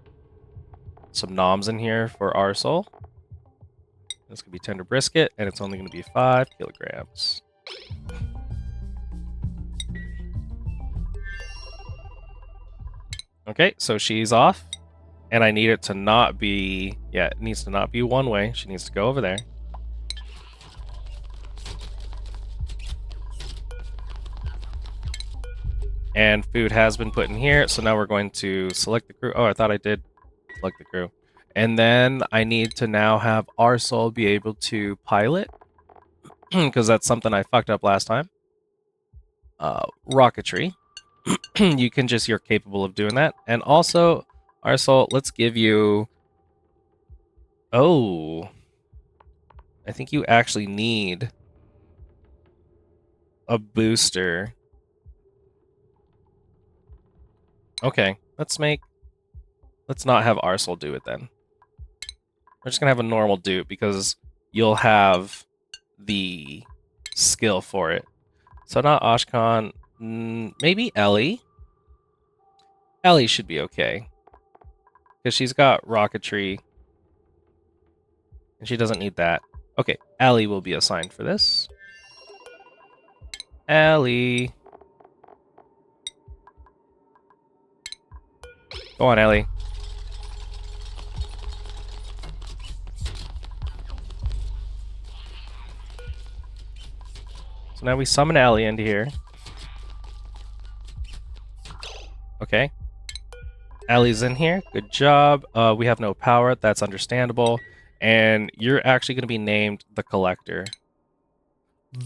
noms in here for Arsel. This could be tender brisket, and it's only going to be 5 kilograms. Okay, so she's off, and I need it to not be... Yeah, it needs to not be one way. She needs to go over there. And food has been put in here, so now we're going to select the crew. Oh, I thought I did select the crew. And then I need to now have Arsel be able to pilot, because that's something I fucked up last time. Rocketry. You're capable of doing that. And also, Arsel, let's give you... Oh. I think you actually need a booster. Okay, let's not have Arsel do it then. We're just gonna have a normal dude because you'll have the skill for it. So not Ashkan, maybe Ellie. Ellie should be okay. Because she's got rocketry. And she doesn't need that. Okay, Ellie will be assigned for this. Ellie. Go on, Ellie. So now we summon Ellie into here. Okay. Ellie's in here. Good job. We have no power. That's understandable. And you're actually going to be named the Collector.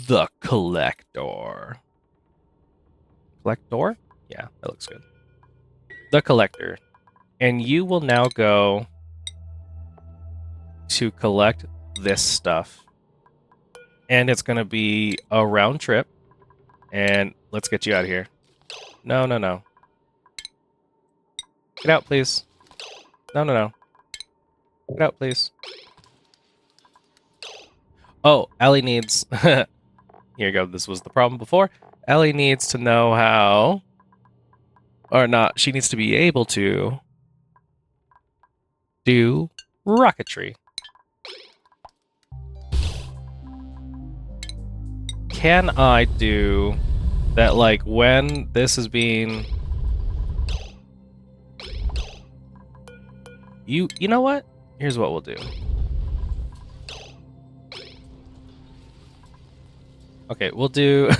The Collector. Collector? Yeah, that looks good. The Collector. And you will now go to collect this stuff. And it's going to be a round trip. And let's get you out of here. No, no, no. Get out, please. No, no, no. Get out, please. Oh, Ellie needs... Here you go. This was the problem before. Ellie needs to know how... Or not. She needs to be able to... do rocketry. Can I do that, like, when this is being... You know what? Here's what we'll do. Okay, we'll do...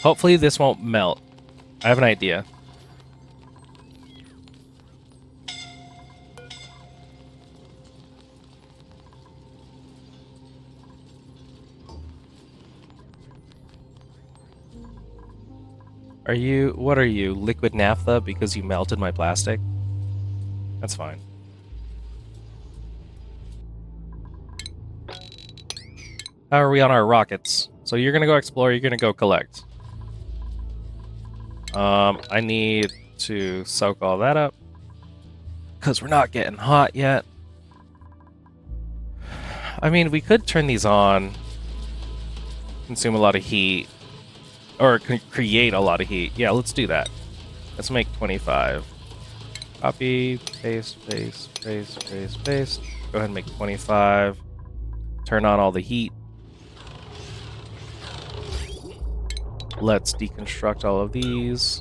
Hopefully this won't melt. I have an idea. What are you, liquid naphtha because you melted my plastic? That's fine. How are we on our rockets? So you're gonna go explore, you're gonna go collect. I need to soak all that up. Because we're not getting hot yet. I mean, we could turn these on, consume a lot of heat, or create a lot of heat. Yeah, let's do that. Let's make 25. Copy, paste, paste, paste, paste, paste. Go ahead and make 25. Turn on all the heat. Let's deconstruct all of these.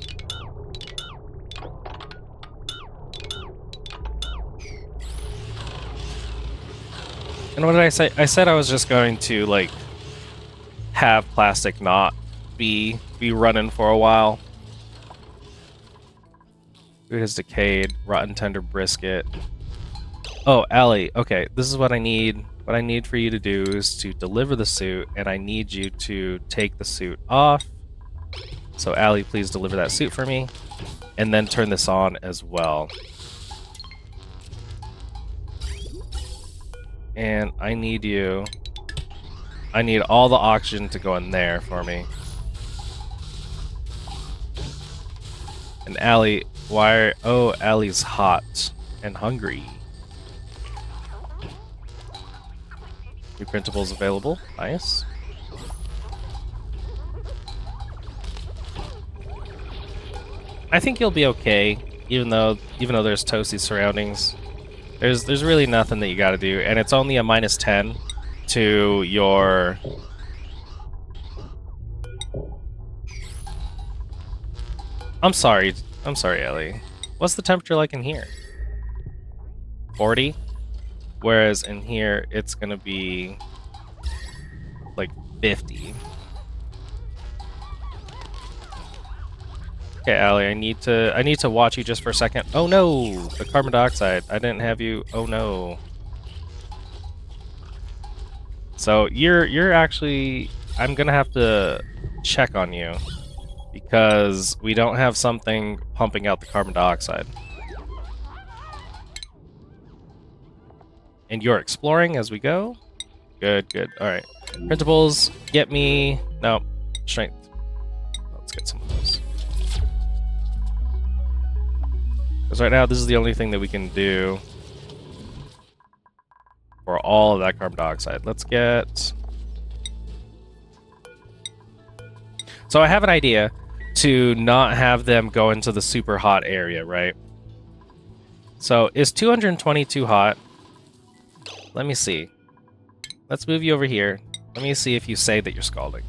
And what did I say? I said I was just going to, like, have plastic not be running for a while. Food has decayed. Rotten tender brisket. Oh, Allie. Okay, this is what I need. What I need for you to do is to deliver the suit, and I need you to take the suit off. So, Allie, please deliver that suit for me. And then turn this on as well. And I need you... I need all the oxygen to go in there for me. And Allie, why... Oh, Allie's hot and hungry. New printables available. Nice. I think you'll be okay, even though there's toasty surroundings. There's really nothing that you got to do, and it's only a -10 to your... I'm sorry, Ellie. What's the temperature like in here? 40? Whereas in here, it's gonna be like 50. Okay, Allie, I need to watch you just for a second. Oh no, the carbon dioxide. I didn't have you. Oh no. So you're actually... I'm gonna have to check on you because we don't have something pumping out the carbon dioxide. And you're exploring as we go? Good, good. Alright. Printables, get me... No, strength. Let's get some of those. Because right now, this is the only thing that we can do for all of that carbon dioxide. Let's get... So I have an idea to not have them go into the super hot area, right? So is 220 too hot? Let me see. Let's move you over here. Let me see if you say that you're scalding.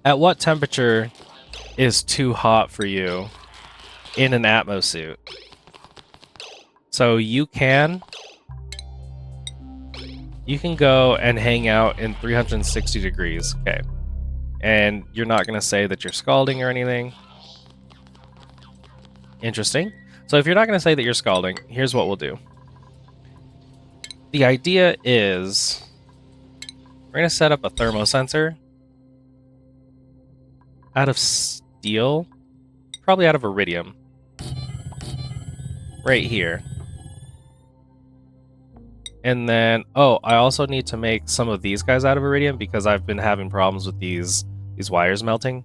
At what temperature is too hot for you in an Atmo suit? So you can go and hang out in 360 degrees. Okay. And you're not going to say that you're scalding or anything. Interesting. So if you're not going to say that you're scalding, here's what we'll do. The idea is we're going to set up a thermosensor out of steel, probably out of iridium, right here. And then, oh, I also need to make some of these guys out of iridium because I've been having problems with these wires melting.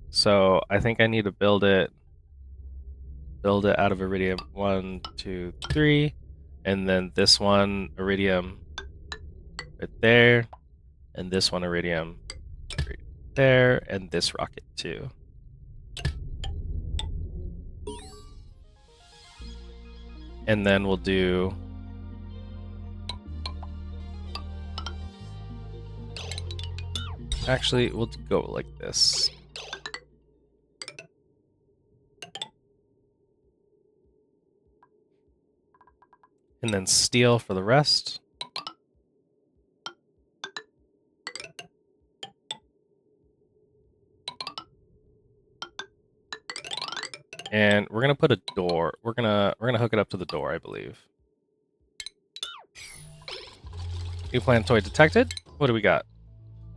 So I think I need to build it out of iridium. 1, 2, 3, and then this one iridium right there, and this one iridium right there, and this rocket too. And then we'll do... Actually, we'll go like this. And then steel for the rest. And we're gonna put a door. We're gonna hook it up to the door, I believe. New planetoid detected. What do we got?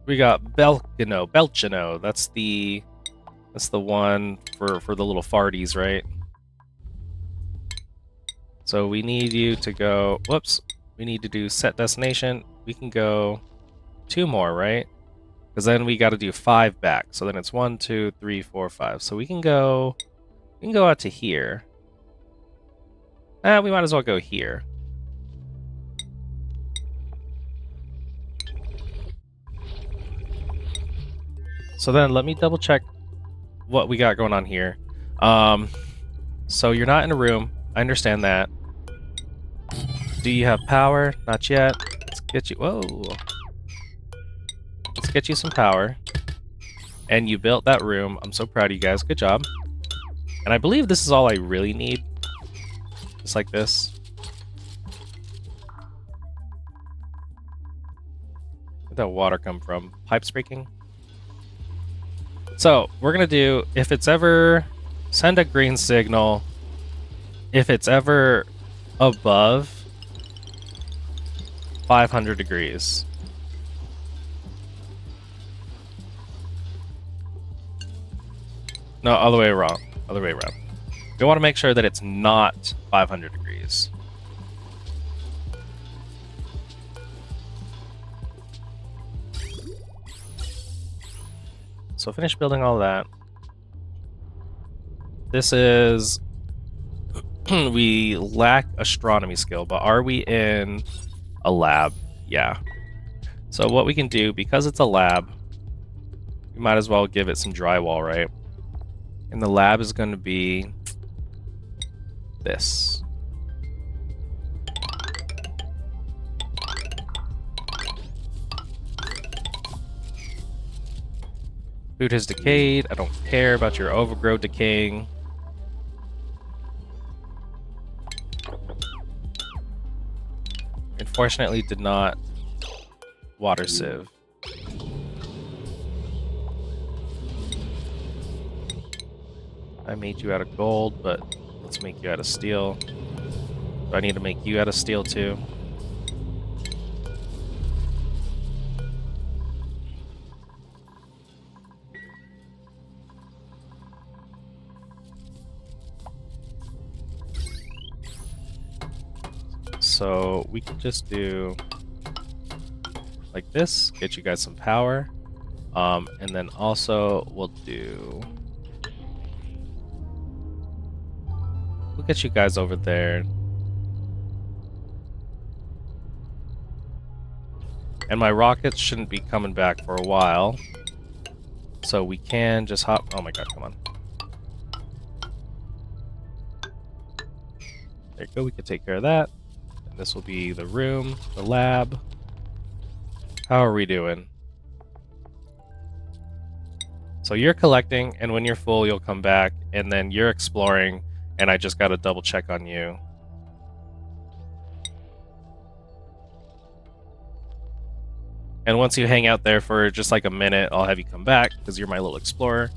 We got Belchino. That's the one for the little farties, right? So we need you to go. Whoops. We need to do set destination. We can go 2 more, right? Because then we got to do 5 back. So then it's 1, 2, 3, 4, 5. So we can go. We can go out to here. We might as well go here. So then let me double check what we got going on here. So you're not in a room. I understand that. Do you have power? Not yet. Let's get you. Whoa. Let's get you some power. And you built that room. I'm so proud of you guys. Good job. And I believe this is all I really need. Just like this. Where'd that water come from? Pipes breaking? So, we're going to do, if it's ever, send a green signal. If it's ever above 500 degrees. No, other way around. Other way around. We want to make sure that it's not 500 degrees. So finish building all that. This is... we lack astronomy skill, but are we in a lab? Yeah. So what we can do, because it's a lab, we might as well give it some drywall, right? And the lab is going to be this. Food has decayed. I don't care about your overgrowth decaying. Unfortunately, did not water sieve. I made you out of gold, but let's make you out of steel. Do I need to make you out of steel too? So we can just do like this, get you guys some power. And then also we'll get you guys over there. And my rockets shouldn't be coming back for a while. So we can just hop. Oh my god, come on. There you go, we can take care of that. And this will be the room, the lab. How are we doing? So you're collecting, and when you're full, you'll come back, and then you're exploring, and I just gotta double check on you. And once you hang out there for just like a minute, I'll have you come back, because you're my little explorer.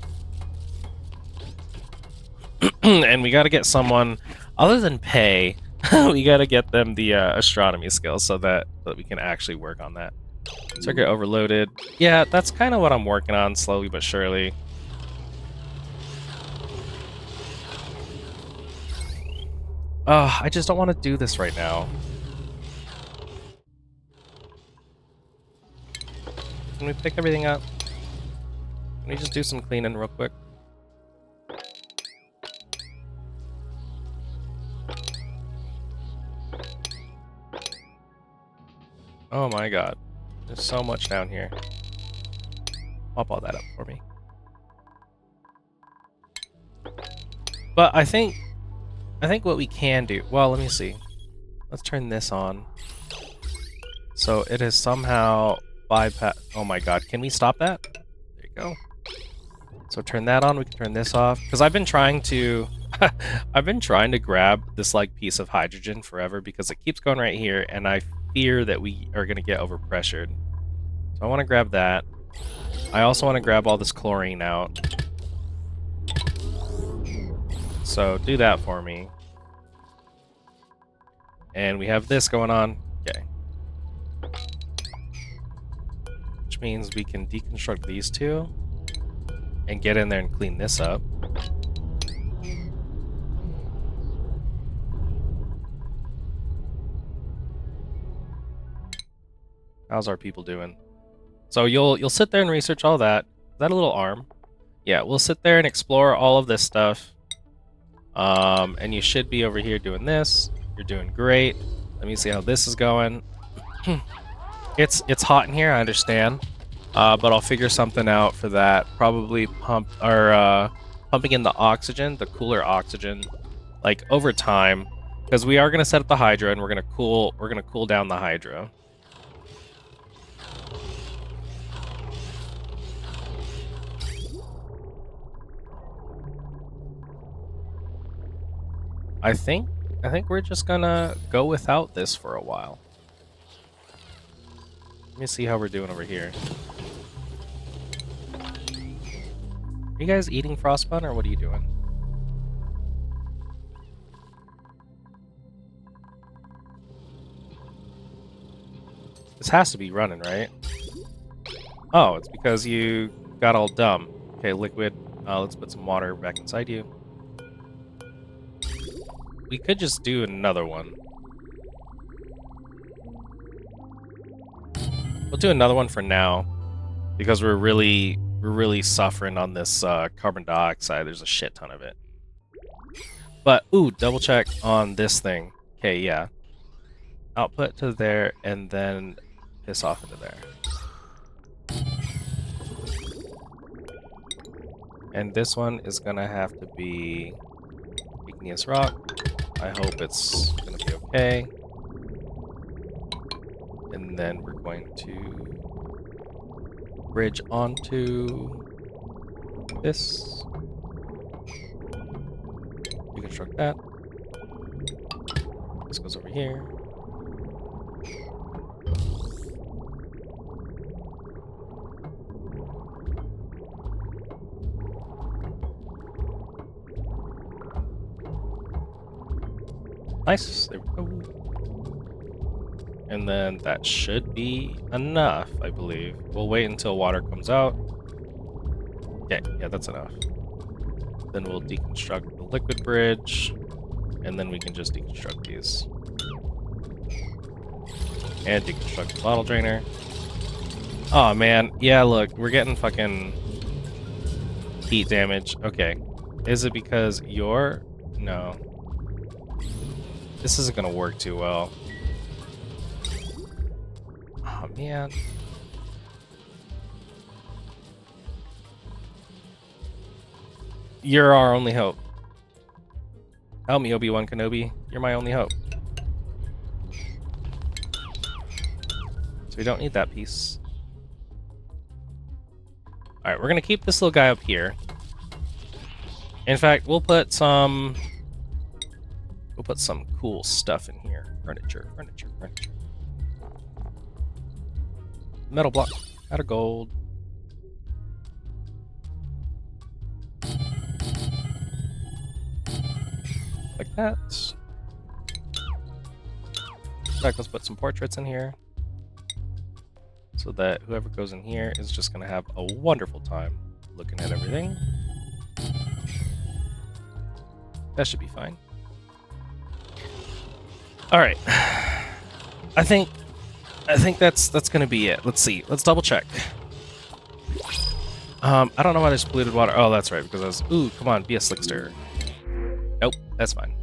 And we gotta get someone, other than pay, we gotta get them the astronomy skills so that we can actually work on that. Circuit overloaded. Yeah, that's kind of what I'm working on, slowly but surely. I just don't want to do this right now. Can we pick everything up? Can we just do some cleaning real quick? Oh my god. There's so much down here. Mop all that up for me. But I think what we can do... Well, let me see. Let's turn this on. So it is somehow bypass... Oh my god, can we stop that? There you go. So turn that on, we can turn this off. Because I've been trying to... I've been trying to grab this like piece of hydrogen forever because it keeps going right here, and I fear that we are going to get overpressured. So I want to grab that. I also want to grab all this chlorine out. So do that for me. And we have this going on. Okay. Which means we can deconstruct these two and get in there and clean this up. How's our people doing? So you'll sit there and research all that. Is that a little arm? Yeah, we'll sit there and explore all of this stuff. And you should be over here doing this. You're doing great. Let me see how this is going. It's hot in here, I understand. But I'll figure something out for that. Probably pumping in the oxygen, the cooler oxygen, like over time, because we are gonna set up the hydro and we're gonna cool down the hydro. I think we're just gonna go without this for a while. Let me see how we're doing over here. Are you guys eating frostbun or what are you doing? This has to be running, right? Oh, it's because you got all dumb. Okay, liquid. Let's put some water back inside you. We could just do another one. We'll do another one for now, because we're really suffering on this carbon dioxide. There's a shit ton of it. But ooh, double check on this thing. Okay, yeah. Output to there, and then piss off into there. And this one is gonna have to be igneous rock. I hope it's gonna be okay. And then we're going to bridge onto this. Reconstruct that. This goes over here. Nice, there we go. And then that should be enough, I believe. We'll wait until water comes out. Okay, yeah, that's enough. Then we'll deconstruct the liquid bridge, and then we can just deconstruct these. And deconstruct the bottle drainer. Oh man, yeah, look, we're getting fucking heat damage. Okay. Is it because you're... No. This isn't gonna work too well. Oh, man. You're our only hope. Help me, Obi-Wan Kenobi. You're my only hope. So we don't need that piece. Alright, we're gonna keep this little guy up here. In fact, we'll put some cool stuff in here. Furniture. Metal block out of gold. Like that. In fact, let's put some portraits in here. So that whoever goes in here is just going to have a wonderful time looking at everything. That should be fine. Alright. I think that's going to be it. Let's see. Let's double check. I don't know why there's polluted water. Oh, that's right, because I was... Ooh, come on, be a slickster. Nope, that's fine.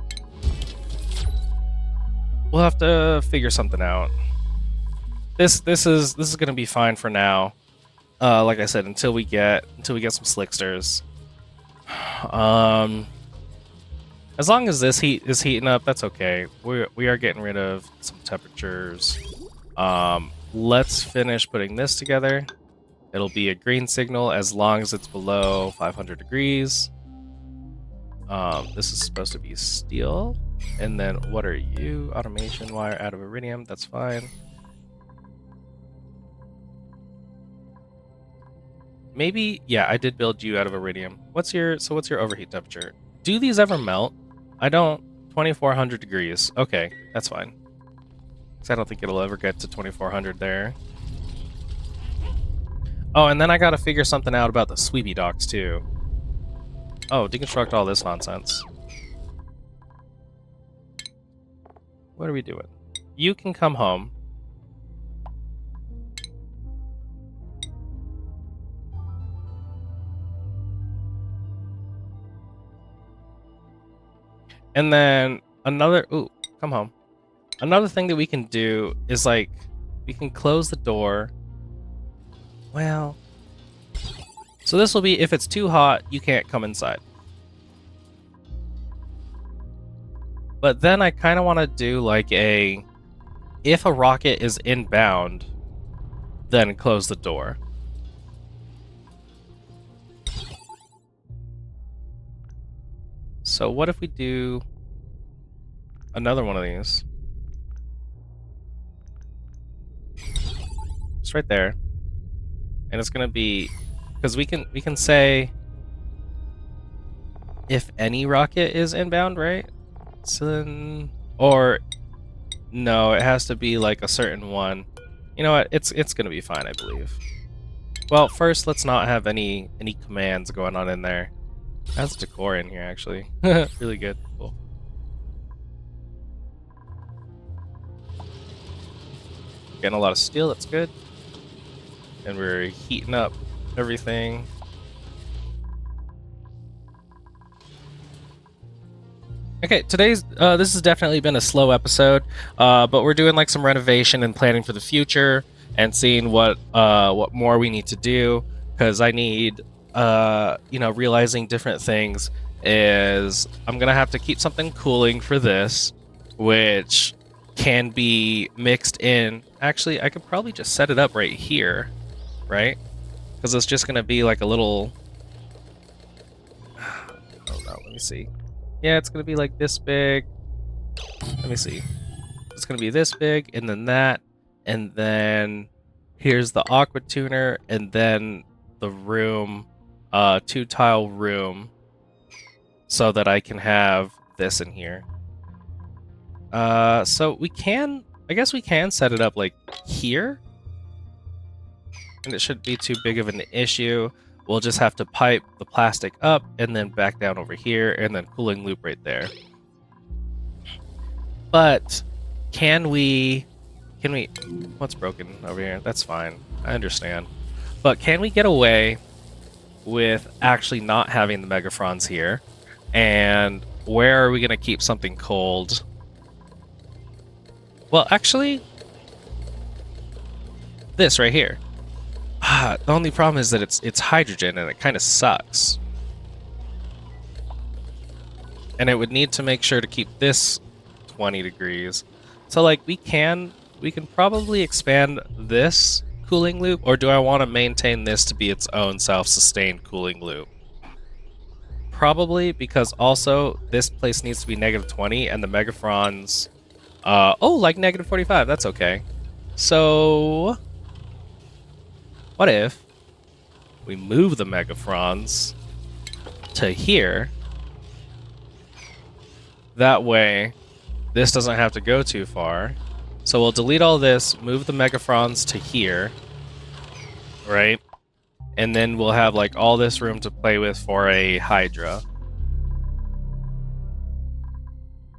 We'll have to figure something out. This is gonna be fine for now. Like I said, until we get some slicksters. As long as this heat is heating up, that's okay. We are getting rid of some temperatures. Let's finish putting this together. It'll be a green signal as long as it's below 500 degrees. This is supposed to be steel. And then what are you? Automation wire out of iridium. That's fine. Maybe, yeah, I did build you out of iridium. What's your overheat temperature? Do these ever melt? I don't. 2400 degrees. Okay, that's fine. Because I don't think it'll ever get to 2400 there. Oh, and then I gotta figure something out about the sweepy docks, too. Oh, deconstruct all this nonsense. What are we doing? You can come home. And then another... Ooh, come home. Another thing that we can do is, like, we can close the door. Well... So this will be, if it's too hot, you can't come inside. But then I kind of want to do, like, a... If a rocket is inbound, then close the door. So what if we do another one of these? Just right there. And it's gonna be, because we can say if any rocket is inbound, right? So then, or no, it has to be like a certain one. You know what? It's gonna be fine, I believe. Well, first let's not have any commands going on in there. That's decor in here, actually. Really good. Cool. Getting a lot of steel, that's good. And we're heating up everything. Okay, today's this has definitely been a slow episode, but we're doing like some renovation and planning for the future and seeing what more we need to do, because I need you know, realizing different things is I'm gonna have to keep something cooling for this, which can be mixed in. Actually, I could probably just set it up right here, right? Because it's just gonna be like a little. Oh no, let me see. Yeah, it's gonna be like this big. Let me see. It's gonna be this big, and then that, and then here's the aqua tuner, and then the room, 2-tile room, so that I can have this in here. So we can, I guess we can set it up like here, and it shouldn't be too big of an issue. We'll just have to pipe the plastic up and then back down over here, and then cooling loop right there. But can we, what's broken over here? That's fine. I understand. But can we get away with actually not having the megafrons here? And where are we going to keep something cold? Well, actually, this right here. The only problem is that it's hydrogen, and it kind of sucks. And it would need to make sure to keep this 20 degrees. So like we can probably expand this cooling loop, or do I want to maintain this to be its own self-sustained cooling loop? Probably, because also this place needs to be -20, and the megafrons oh, like -45, that's okay. So what if we move the megafrons to here? That way, this doesn't have to go too far. So we'll delete all this, move the megafrons to here, right? And then we'll have like all this room to play with for a Hydra.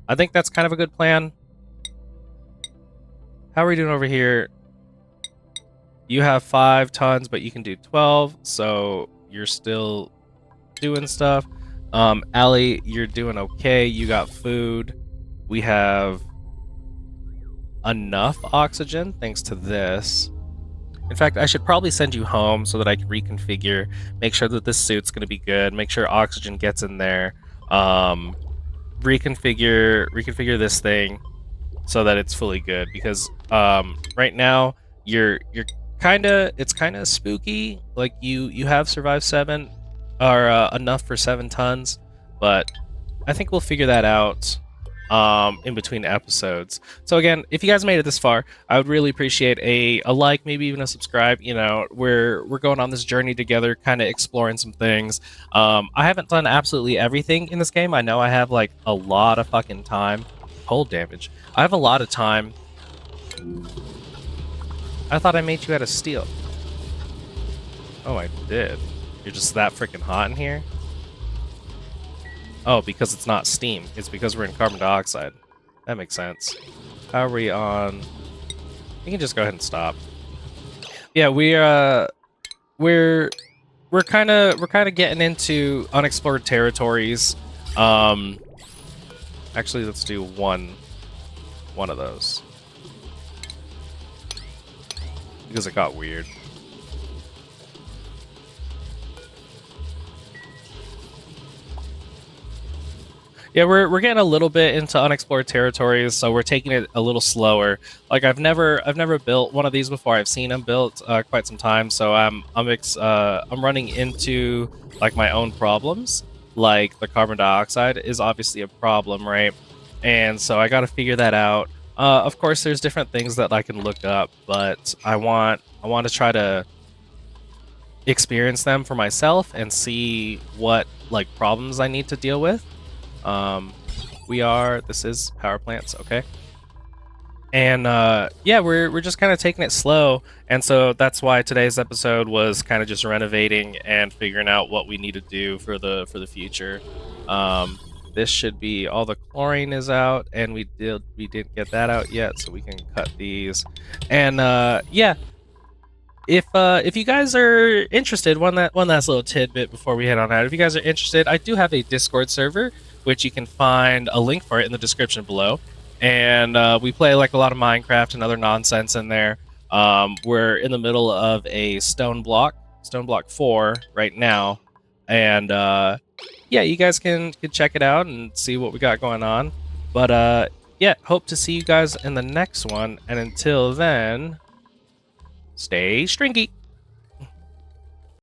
I think that's kind of a good plan. How are we doing over here? You have 5 tons, but you can do 12, so you're still doing stuff. Allie, you're doing okay. You got food. We have enough oxygen thanks to this. In fact, I should probably send you home so that I can reconfigure, make sure that this suit's going to be good, make sure oxygen gets in there, reconfigure this thing so that it's fully good, because right now it's kind of spooky. Like you have survived 7 or enough for 7 tons, but I think we'll figure that out in between episodes. So again, if you guys made it this far, I would really appreciate a like, maybe even a subscribe. You know, we're going on this journey together, kind of exploring some things. I haven't done absolutely everything in this game. I know I have like a lot of fucking time. Cold damage. I have a lot of time. I thought I made you out of steel. Oh, I did. You're just that freaking hot in here? Oh, because it's not steam. It's because we're in carbon dioxide. That makes sense. How are we on? You can just go ahead and stop. Yeah, we're kind of getting into unexplored territories. Actually, let's do one of those because it got weird. Yeah, we're getting a little bit into unexplored territories, so we're taking it a little slower. Like I've never built one of these before. I've seen them built quite some time, so I'm running into like my own problems. Like the carbon dioxide is obviously a problem, right? And so I got to figure that out. Of course, there's different things that I can look up, but I want to try to experience them for myself and see what like problems I need to deal with. This is power plants, okay? And yeah, we're just kind of taking it slow, and so that's why today's episode was kind of just renovating and figuring out what we need to do for the future. This should be all the chlorine is out, and we didn't get that out yet, so we can cut these. And yeah, if you guys are interested, one last little tidbit before we head on out. If you guys are interested, I do have a Discord server, which you can find a link for it in the description below. And we play like a lot of Minecraft and other nonsense in there. We're in the middle of a stone block 4 right now, and yeah, you guys can check it out and see what we got going on. But yeah, hope to see you guys in the next one, and until then, stay stringy.